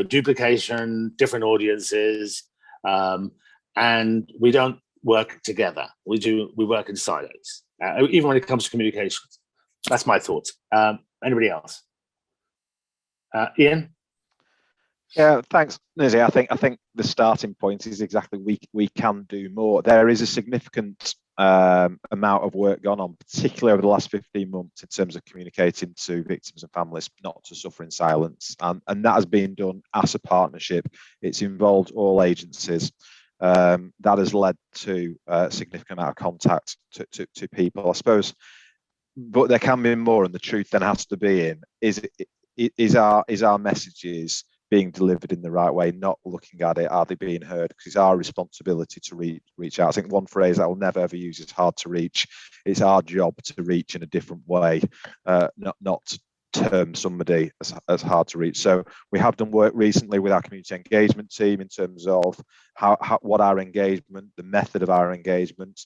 duplication, different audiences, and we don't work together. We work in silos, even when it comes to communications. That's my thoughts. Anybody else? Ian? Yeah, thanks, Nazir. I think the starting point is exactly we can do more. There is a significant amount of work gone on, particularly over the last 15 months, in terms of communicating to victims and families not to suffer in silence, and that has been done as a partnership. It's involved all agencies. That has led to a significant amount of contact to people, I suppose. But there can be more, and the truth then has to be is our messages being delivered in the right way, not looking at it, are they being heard? Because it's our responsibility to reach out. I think one phrase I will never ever use is hard to reach. It's our job to reach in a different way, not term somebody as hard to reach. So we have done work recently with our community engagement team in terms of what our engagement, the method of our engagement,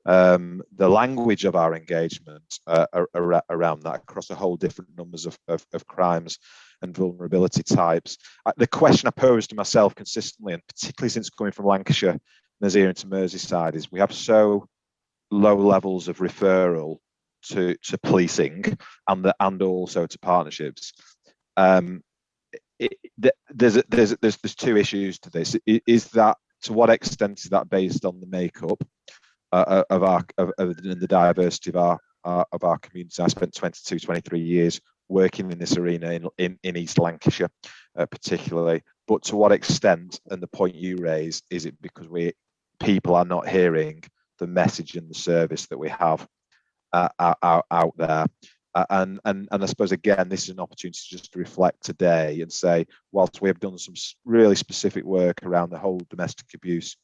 the language of our engagement around that across a whole different numbers of crimes and vulnerability types. The question I pose to myself consistently, and particularly since coming from Lancashire, Nazir, into Merseyside, is we have so low levels of referral to policing and also to partnerships. There's 2 issues to this. Is that, to what extent is that based on the makeup of the diversity of our community? I spent 23 years working in this arena in East Lancashire, particularly. But to what extent, and the point you raise, is it because people are not hearing the message and the service that we have out there? And I suppose, again, this is an opportunity just to reflect today and say, whilst we have done some really specific work around the whole domestic abuse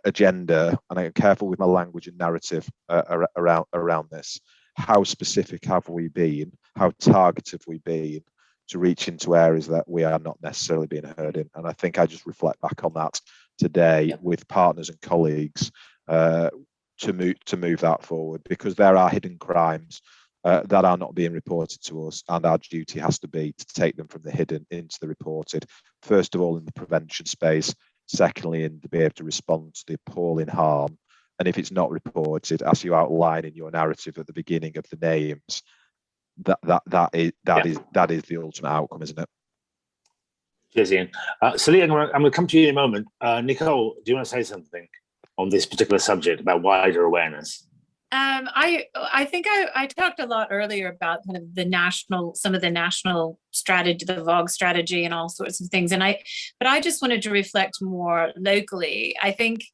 agenda, and I'm careful with my language and narrative around this, how specific have we been, how targeted have we been to reach into areas that we are not necessarily being heard in? And I think I just reflect back on that today with partners and colleagues to move that forward, because there are hidden crimes that are not being reported to us, and our duty has to be to take them from the hidden into the reported. First of all, in the prevention space. Secondly, in to be able to respond to the appalling harm. And if it's not reported, as you outline in your narrative at the beginning of the names, that is the ultimate outcome, isn't it? Cheers, Ian. Saliha, I'm going to come to you in a moment. Nicole, do you want to say something on this particular subject about wider awareness? I think I talked a lot earlier about kind of some of the national strategy, the VOG strategy, and all sorts of things. But I just wanted to reflect more locally. I think,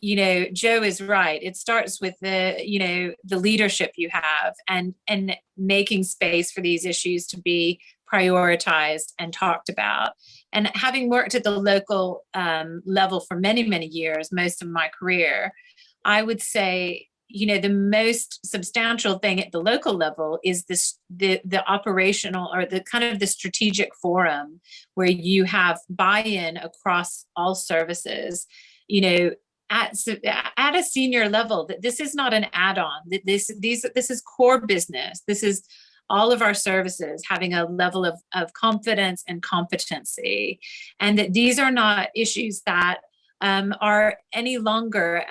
Joe is right. It starts with the leadership you have and making space for these issues to be prioritized and talked about. And having worked at the local level for many, many years, most of my career, I would say, the most substantial thing at the local level is the operational, or the kind of the strategic forum where you have buy-in across all services, at a senior level, that this is not an add-on, that this is core business. This is all of our services having a level of confidence and competency, and that these are not issues that are any longer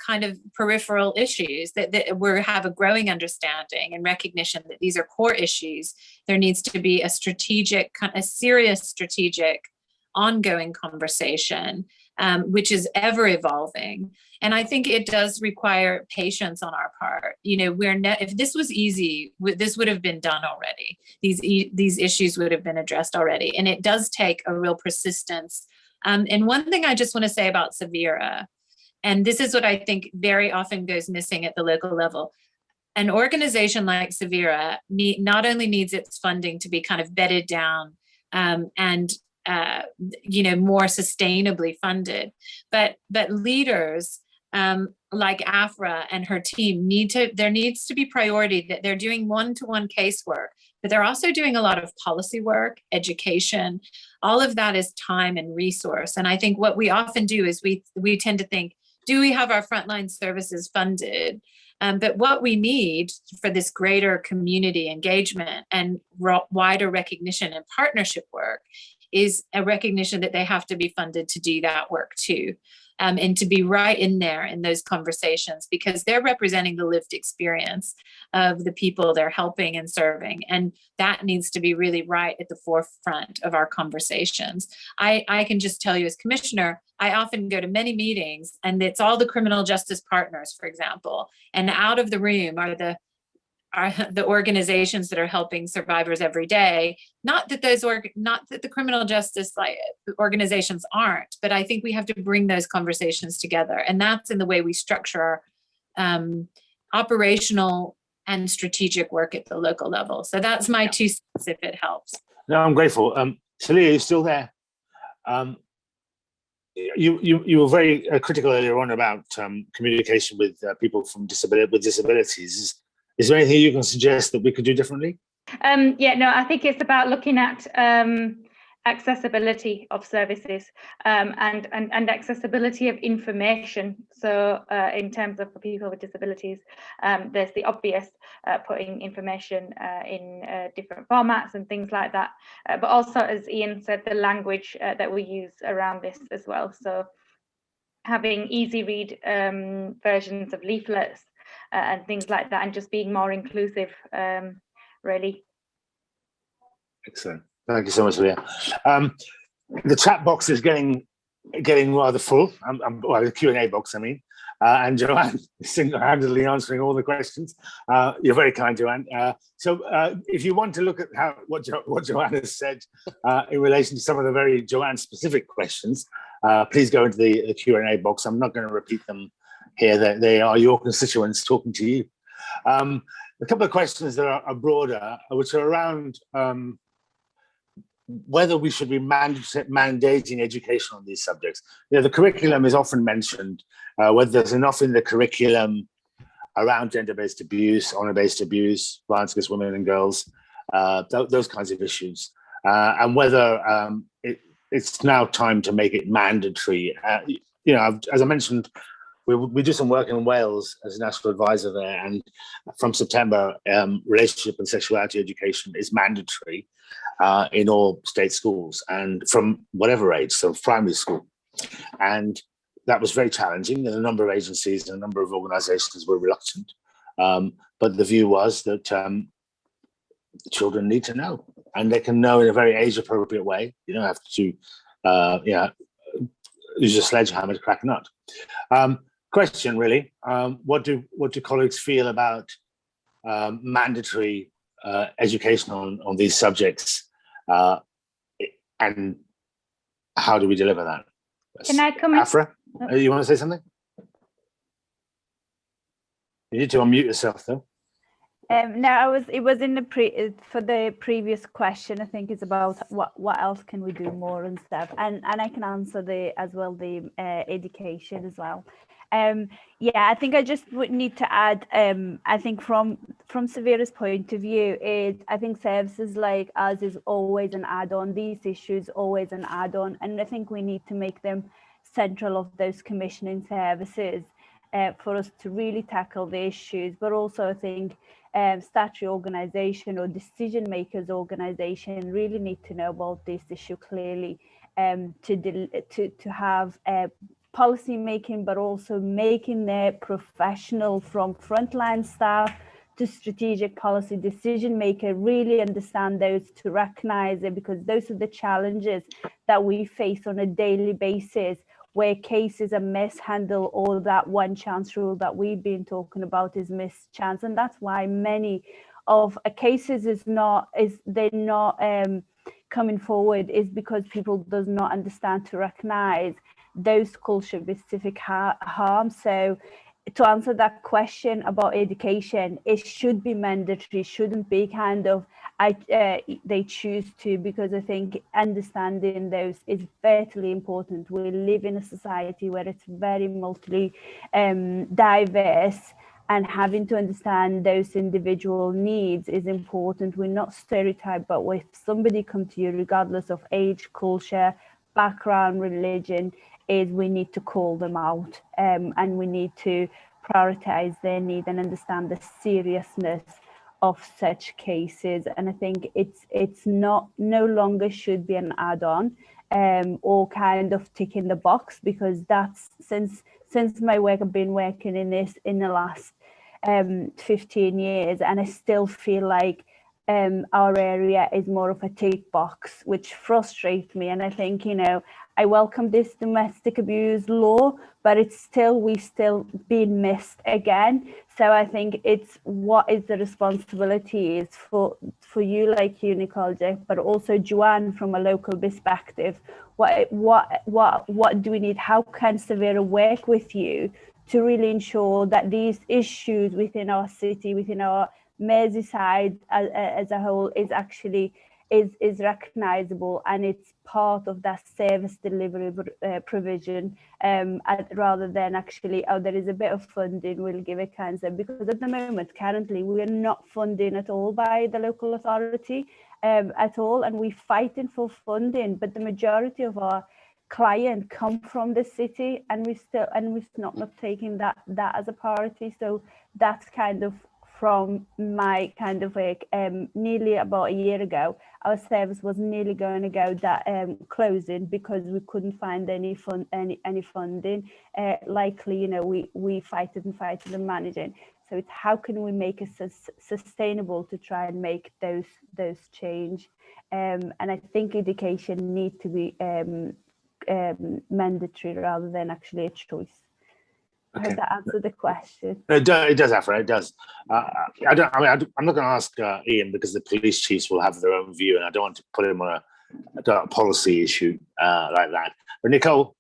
kind of peripheral issues, that we have a growing understanding and recognition that these are core issues. There needs to be a serious strategic ongoing conversation, which is ever evolving. And I think it does require patience on our part. If this was easy, this would have been done already. These issues would have been addressed already. And it does take a real persistence. And one thing I just want to say about Savera, and this is what I think very often goes missing at the local level. An organization like Savera not only needs its funding to be kind of bedded down and more sustainably funded, but leaders like Afrah and her team there needs to be priority that they're doing one-to-one casework, but they're also doing a lot of policy work, education. All of that is time and resource. And I think what we often do is we tend to think, do we have our frontline services funded? But what we need for this greater community engagement and wider recognition and partnership work is a recognition that they have to be funded to do that work too. And to be right in there in those conversations, because they're representing the lived experience of the people they're helping and serving. And that needs to be really right at the forefront of our conversations. I can just tell you, as commissioner, I often go to many meetings and it's all the criminal justice partners, for example, and out of the room are the organizations that are helping survivors every day. Not that the criminal justice organizations aren't, but I think we have to bring those conversations together, and that's in the way we structure our operational and strategic work at the local level. So that's my 2 cents, if it helps. No, I'm grateful. Saliha, you still there? You were very critical earlier on about communication with people with disabilities. Is there anything you can suggest that we could do differently? I think it's about looking at accessibility of services and accessibility of information. So in terms of for people with disabilities, there's the obvious putting information in different formats and things like that. But also, as Ian said, the language that we use around this as well. So having easy read versions of leaflets and things like that, and just being more inclusive, really. Excellent. Thank you so much, Leah. The chat box is getting rather full. Well, the Q&A box, I mean. And Joanne is single-handedly answering all the questions. You're very kind, Joanne. So if you want to look at what Joanne has said in relation to some of the very Joanne-specific questions, please go into the Q&A box. I'm not going to repeat them here. They are your constituents talking to you. A couple of questions that are broader, which are around whether we should be mandating education on these subjects. The curriculum is often mentioned, whether there's enough in the curriculum around gender-based abuse, honor-based abuse, violence against women and girls, those kinds of issues, and whether it's now time to make it mandatory. As I mentioned, we do some work in Wales as a national advisor there, and from September, relationship and sexuality education is mandatory in all state schools, and from whatever age, so primary school. And that was very challenging, and a number of agencies and a number of organisations were reluctant. But the view was that the children need to know, and they can know in a very age-appropriate way. You don't have to, use a sledgehammer to crack a nut. Question really: what do colleagues feel about mandatory education on these subjects, and how do we deliver that? Can I come in? Afrah, you want to say something? You need to unmute yourself, though. No, it was in the for the previous question. I think it's about what else can we do more and stuff, and I can answer the education as well. I think I just would need to add. I think from Savera's point of view, I think services like us is always an add-on. These issues always an add-on, and I think we need to make them central of those commissioning services for us to really tackle the issues. But also, I think statutory organisation or decision makers organisation really need to know about this issue clearly to have policy making, but also making their professional from frontline staff to strategic policy decision maker really understand those, to recognise it, because those are the challenges that we face on a daily basis, where cases are mishandled, or that one chance rule that we've been talking about is mischance. And that's why many of cases they're not coming forward, is because people does not understand to recognise those culture specific harms. So to answer that question about education, it should be mandatory, shouldn't be kind of they choose to, because I think understanding those is vitally important. We live in a society where it's very multi diverse, and having to understand those individual needs is important. We're not stereotyped, but if somebody come to you regardless of age, culture, background, religion, we need to call them out, and we need to prioritize their need and understand the seriousness of such cases. And I think it's no longer should be an add-on or kind of ticking the box, because that's since my work, I've been working in this in the last 15 years, and I still feel like our area is more of a tick box, which frustrates me. And I think, I welcome this domestic abuse law, but we still being missed again. So I think it's what is the responsibility is for you, like you, Nicole, but also Joanne, from a local perspective. What do we need? How can Savera work with you to really ensure that these issues within our city, within our Merseyside as a whole, is recognisable, and it's part of that service delivery provision, rather than actually, there is a bit of funding, we'll give it cancer, because at the moment, currently, we are not funding at all by the local authority at all, and we're fighting for funding, but the majority of our clients come from the city, and we're not taking that as a priority. So that's kind of from my kind of like nearly about a year ago, our service was nearly going to go closing because we couldn't find any funding. Likely, we fight it and manage it. So it's how can we make it sustainable to try and make those change. And I think education need to be mandatory rather than actually a choice. I hope that answered the question. It does, Afrah. It does. I'm not going to ask Ian, because the police chiefs will have their own view, and I don't want to put him on a policy issue like that. But Nicole,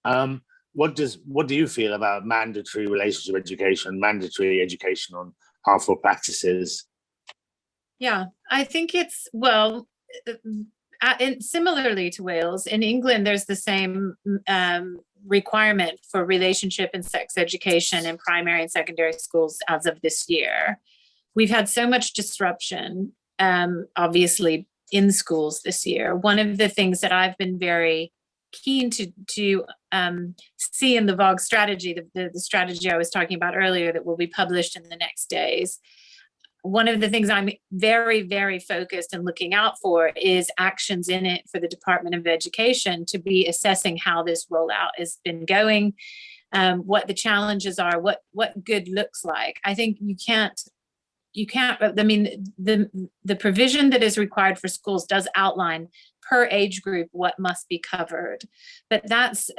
what do you feel about mandatory relationship education, mandatory education on harmful practices? Yeah, I think it's similarly to Wales, in England, there's the same requirement for relationship and sex education in primary and secondary schools as of this year. We've had so much disruption, obviously, in schools this year. One of the things that I've been very keen to see in the VOG strategy, the strategy I was talking about earlier that will be published in the next days. One of the things I'm very, very focused and looking out for is actions in it for the Department of Education to be assessing how this rollout has been going, what the challenges are, what good looks like. I think you can't, I mean, the provision that is required for schools does outline per age group what must be covered, but that's,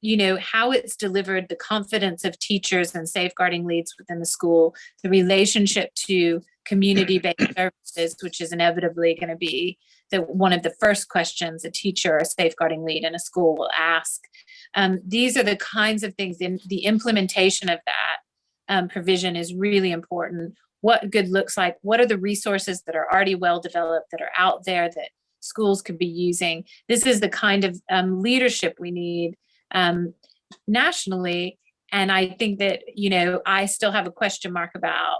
you know, how it's delivered, the confidence of teachers and safeguarding leads within the school, the relationship to community-based services, which is inevitably going to be one of the first questions a teacher or safeguarding lead in a school will ask. These are the kinds of things, the implementation of that provision is really important. What good looks like, what are the resources that are already well developed, that are out there that schools could be using. This is the kind of leadership we need nationally. And I think that, you know, I still have a question mark about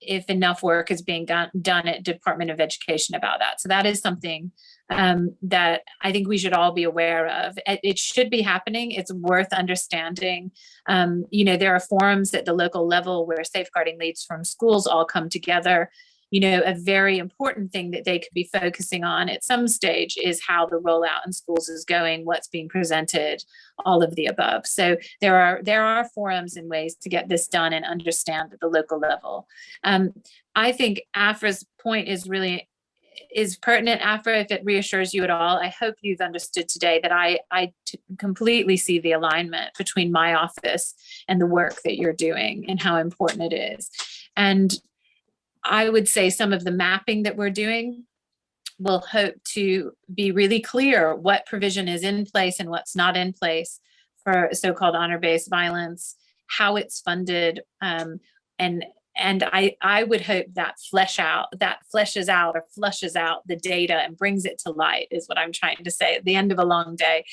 if enough work is being done at Department of Education about that. So that is something that I think we should all be aware of. It should be happening. It's worth understanding. You know, there are forums at the local level where safeguarding leads from schools all come together. You know, a very important thing that they could be focusing on at some stage is how the rollout in schools is going, what's being presented, all of the above. So there are forums and ways to get this done and understand at the local level. I think Afrah's point is pertinent. Afrah, if it reassures you at all, I hope you've understood today that I completely see the alignment between my office and the work that you're doing and how important it is. And I would say some of the mapping that we're doing will hope to be really clear what provision is in place and what's not in place for so-called honor-based violence, how it's funded, and I would hope that fleshes out the data and brings it to light, is what I'm trying to say at the end of a long day,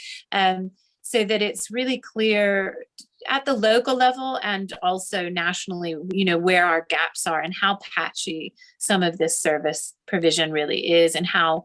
so that it's really clear at the local level and also nationally, you know, where our gaps are and how patchy some of this service provision really is, and how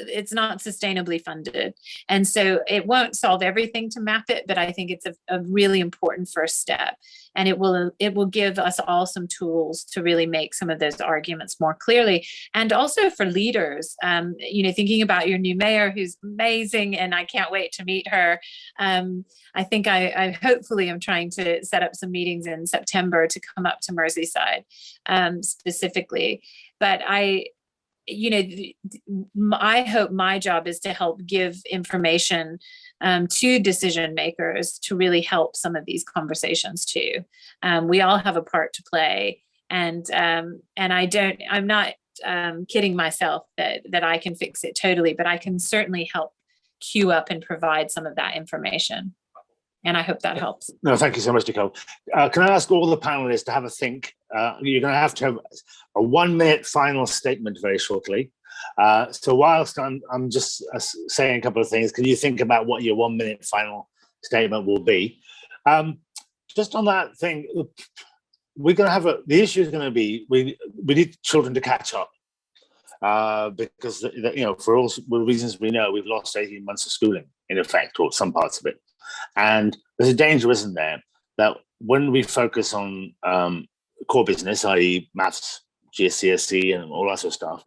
it's not sustainably funded. And so it won't solve everything to map it, but I think it's a really important first step. And it will give us all some tools to really make some of those arguments more clearly. And also for leaders, you know, thinking about your new mayor, who's amazing, and I can't wait to meet her. I think I hopefully am trying to set up some meetings in September to come up to Merseyside specifically. But you know, I hope my job is to help give information to decision makers to really help some of these conversations too. We all have a part to play, and I'm not kidding myself that I can fix it totally, but I can certainly help queue up and provide some of that information. And I hope that helps. No, thank you so much, Nicole. Can I ask all the panelists to have a think? You're going to have a 1 minute final statement very shortly. So whilst I'm just saying a couple of things, can you think about what your 1 minute final statement will be? Just on that thing, we're going to have the issue is going to be we need children to catch up. Because you know, for all the reasons we know, we've lost 18 months of schooling in effect, or some parts of it. And there's a danger, isn't there, that when we focus on core business, i.e. maths, GCSE and all that sort of stuff,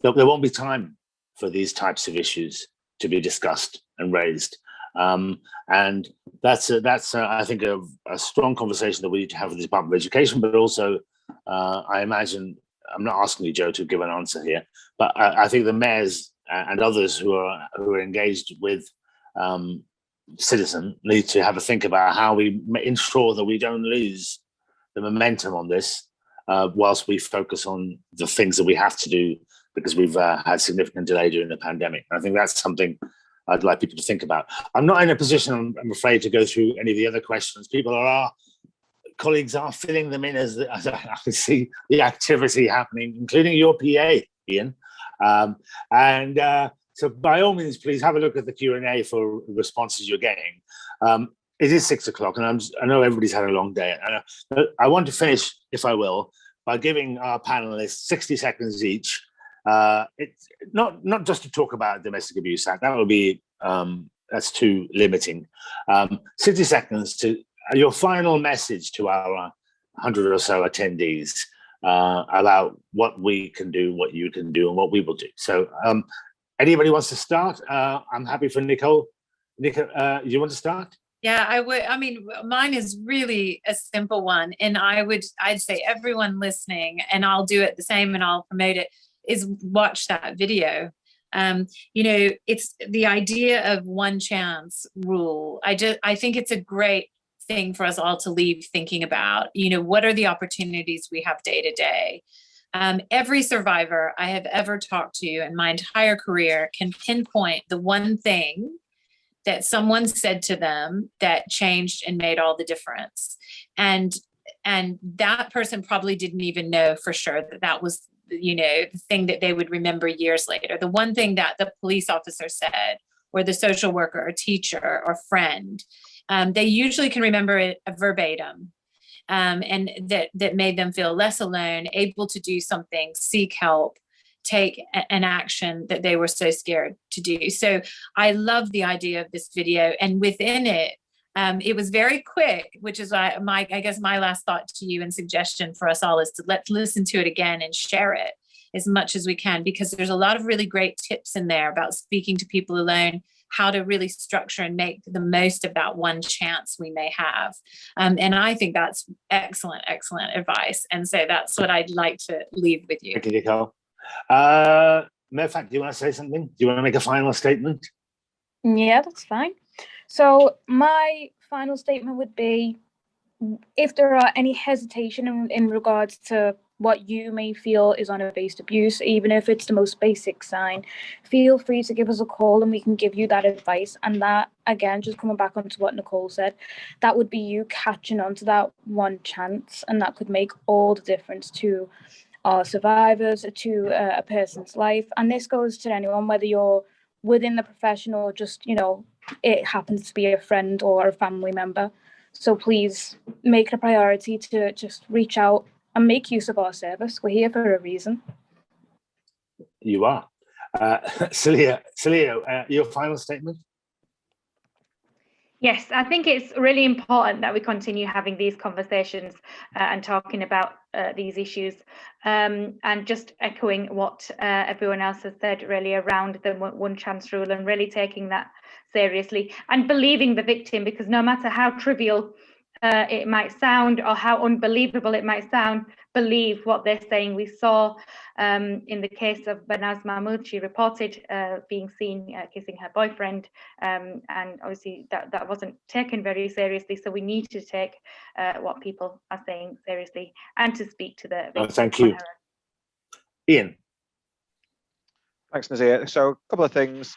there won't be time for these types of issues to be discussed and raised. And that's I think a strong conversation that we need to have with the Department of Education, but also I imagine, I'm not asking you, Joe, to give an answer here, but I think the mayors and others who are engaged with citizen need to have a think about how we ensure that we don't lose the momentum on this whilst we focus on the things that we have to do, because we've had significant delay during the pandemic. I think that's something I'd like people to think about. I'm not in a position, I'm afraid, to go through any of the other questions. Colleagues are filling them in as I can see the activity happening, including your PA, Ian. So by all means, please have a look at the Q&A for responses you're getting. It is 6 o'clock, and I know everybody's had a long day. I want to finish, if I will, by giving our panelists 60 seconds each It's not just to talk about Domestic Abuse Act. That would be that's too limiting. 60 seconds to your final message to our 100 or so attendees about what we can do, what you can do, and what we will do. So, anybody wants to start? I'm happy for Nicole. Nicole, you want to start? Yeah, I would. I mean, mine is really a simple one, and I'd say everyone listening, and I'll do it the same, and I'll promote it, is watch that video. You know, it's the idea of one chance rule. I think it's a great thing for us all to leave thinking about. You know, what are the opportunities we have day to day? Every survivor I have ever talked to in my entire career can pinpoint the one thing that someone said to them that changed and made all the difference. And that person probably didn't even know for sure that that was, you know, the thing that they would remember years later. The one thing that the police officer said, or the social worker or teacher or friend, they usually can remember it verbatim. And that made them feel less alone, able to do something, seek help, take an action that they were so scared to do. So I love the idea of this video, and within it, it was very quick, which is I guess my last thought to you and suggestion for us all is to let's listen to it again and share it as much as we can, because there's a lot of really great tips in there about speaking to people alone, how to really structure and make the most of that one chance we may have. And I think that's excellent advice. And so that's what I'd like to leave with you. Thank you, Nicole. Merfak, do you want to say something? Do you want to make a final statement? Yeah, that's fine. So my final statement would be, if there are any hesitation in regards to what you may feel is honor-based abuse, even if it's the most basic sign, feel free to give us a call and we can give you that advice. And that, again, just coming back onto what Nicole said, that would be you catching on to that one chance, and that could make all the difference to our survivors, to a person's life. And this goes to anyone, whether you're within the profession or just, you know, it happens to be a friend or a family member. So please make it a priority to just reach out and make use of our service. We're here for a reason. You are. Saliha, your final statement? Yes, I think it's really important that we continue having these conversations and talking about these issues, and just echoing what everyone else has said really around the one chance rule, and really taking that seriously and believing the victim, because no matter how trivial it might sound or how unbelievable it might sound, believe what they're saying. We saw in the case of Banaz Mahmoud, she reported being seen kissing her boyfriend, and obviously that wasn't taken very seriously. So we need to take what people are saying seriously and to speak to the victim. Thank you. Ian. Thanks, Nazir. So a couple of things.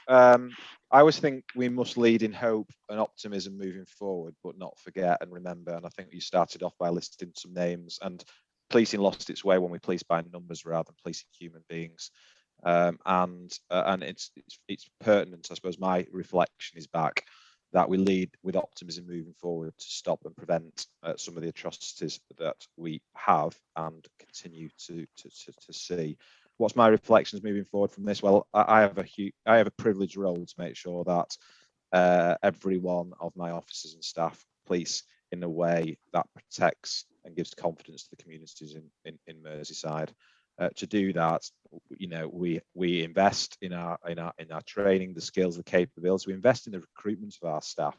I always think we must lead in hope and optimism moving forward, but not forget and remember. And I think you started off by listing some names, and policing lost its way when we police by numbers rather than policing human beings. And it's pertinent, I suppose. My reflection is back that we lead with optimism moving forward to stop and prevent some of the atrocities that we have and continue to see. What's my reflections moving forward from this? Well, I have a privileged role to make sure that every one of my officers and staff police in a way that protects and gives confidence to the communities in Merseyside. To do that, you know, we invest in our training, the skills, the capabilities. We invest in the recruitment of our staff.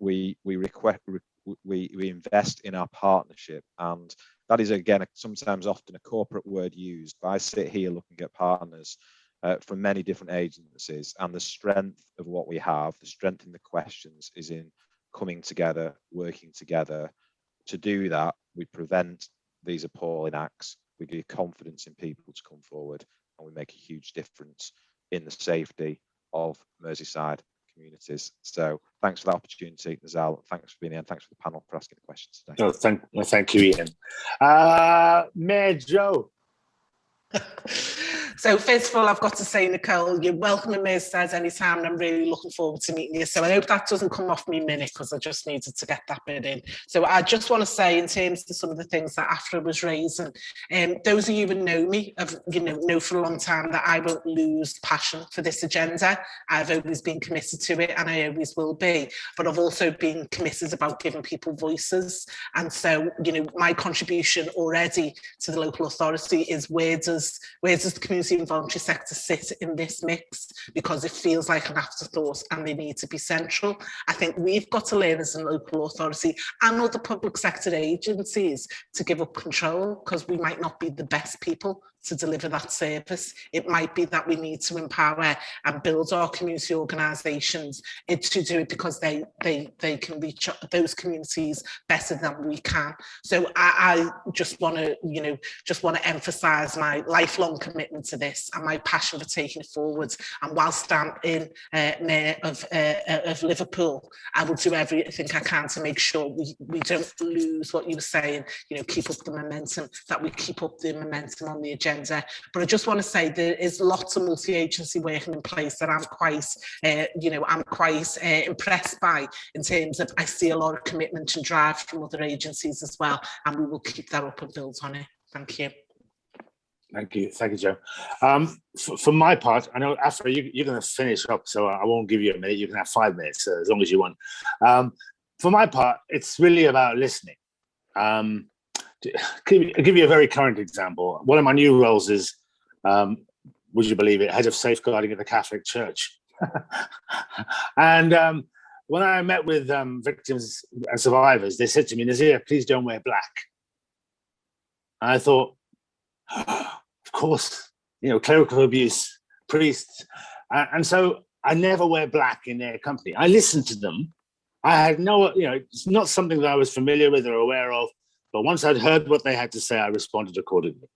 We invest in our partnership, and that is, again, sometimes often a corporate word used, but I sit here looking at partners from many different agencies, and the strength of what we have, the strength in the questions is in coming together, working together. To do that, we prevent these appalling acts, we give confidence in people to come forward, and we make a huge difference in the safety of Merseyside communities. So thanks for the opportunity, Nazal. Thanks for being here, and thanks for the panel for asking the questions today. Thank you, Ian. Mayor Joe. So first of all, I've got to say, Nicole, you're welcome in Merseyside anytime, and I'm really looking forward to meeting you. So I hope that doesn't come off me minute, because I just needed to get that bit in. So I just want to say, in terms of some of the things that Afrah was raising, those of you who know me know for a long time that I won't lose passion for this agenda. I've always been committed to it, and I always will be. But I've also been committed about giving people voices. And so, my contribution already to the local authority is where does the community and voluntary sector sit in this mix, because it feels like an afterthought and they need to be central. I think we've got to learn as a local authority and other public sector agencies to give up control, because we might not be the best people to deliver that service. It might be that we need to empower and build our community organisations to do it, because they can reach those communities better than we can. So I just want to emphasise my lifelong commitment to this and my passion for taking it forward. And whilst I'm in Mayor of Liverpool, I will do everything I can to make sure we don't lose what you were saying, keep up the momentum, that we keep up the momentum on the agenda. But I just want to say there is lots of multi-agency working in place that I'm quite impressed by, in terms of I see a lot of commitment and drive from other agencies as well, and we will keep that up and build on it. Thank you. Thank you, Jo. For my part, I know, Afrah, you're going to finish up, so I won't give you a minute. You can have 5 minutes, as long as you want. For my part, it's really about listening. I'll give you a very current example. One of my new roles is, would you believe it, head of safeguarding at the Catholic Church. And when I met with victims and survivors, they said to me, Nazir, please don't wear black. And I thought, of course, clerical abuse, priests. And so I never wear black in their company. I listened to them. I had it's not something that I was familiar with or aware of, but once I'd heard what they had to say, I responded accordingly.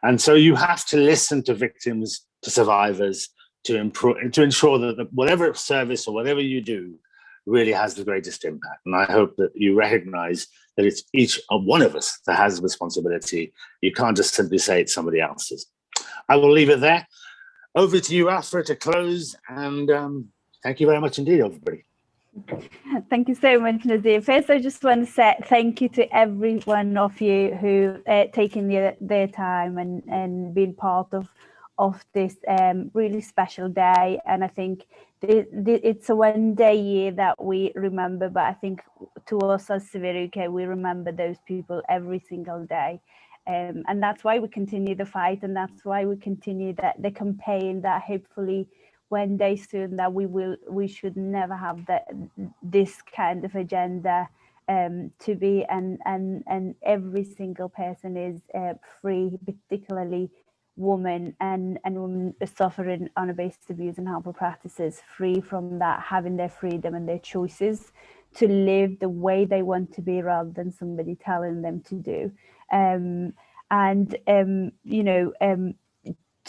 And so you have to listen to victims, to survivors, to ensure that whatever service or whatever you do really has the greatest impact. And I hope that you recognize that it's each one of us that has a responsibility. You can't just simply say it's somebody else's. I will leave it there. Over to you, Afrah, to close. And thank you very much indeed, everybody. Thank you so much, Nazir. First, I just want to say thank you to every one of you who taking their time and being part of this really special day. And I think it's a one-day year that we remember, but I think to us as Savera UK, we remember those people every single day. And that's why we continue the fight, and that's why we continue the campaign, that hopefully one day soon that we should never have this kind of agenda to be, and every single person is free, particularly women and women suffering honor-based abuse and harmful practices, free from that, having their freedom and their choices to live the way they want to be rather than somebody telling them to do.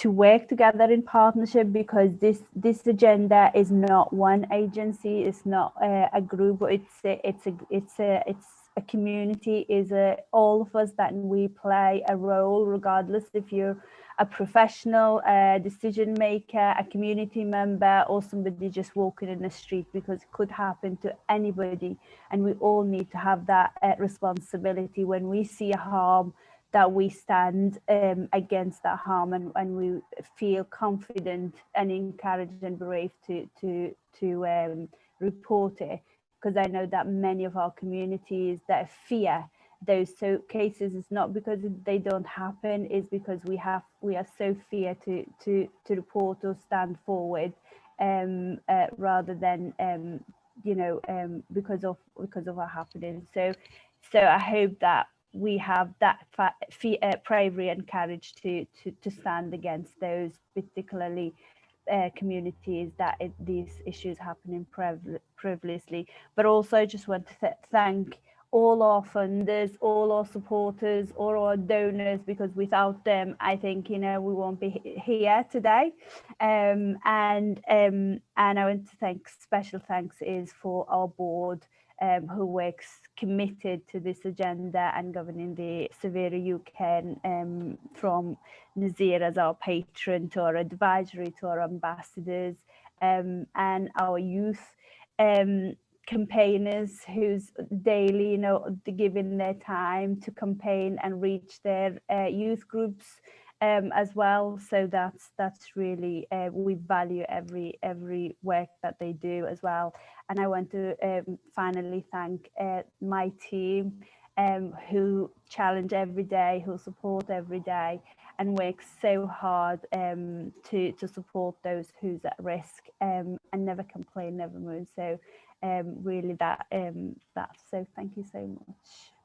To work together in partnership, because this agenda is not one agency, it's not a group, it's a community, is all of us that we play a role, regardless if you're a professional, decision maker, a community member, or somebody just walking in the street, because it could happen to anybody, and we all need to have that responsibility when we see a harm, that we stand against that harm, and we feel confident and encouraged and brave to report it, because I know that many of our communities that fear those cases is not because they don't happen, is because we are so fear to report or stand forward, rather than because of what happening. So I hope that we have that bravery and courage to stand against those, particularly communities that these issues happening previously. But also, I just want to thank all our funders, all our supporters, all our donors, because without them, I think we won't be here today. And I want to thank, special thanks is for our board, who works committed to this agenda and governing the Savera UK, from Nazir as our patron to our advisory to our ambassadors, and our youth campaigners who's daily, you know, giving their time to campaign and reach their youth groups as well. So that's really, we value every work that they do as well. And I want to finally thank my team who challenge every day, who support every day, and work so hard to support those who's at risk, and never complain, never move. So really that's so thank you so much.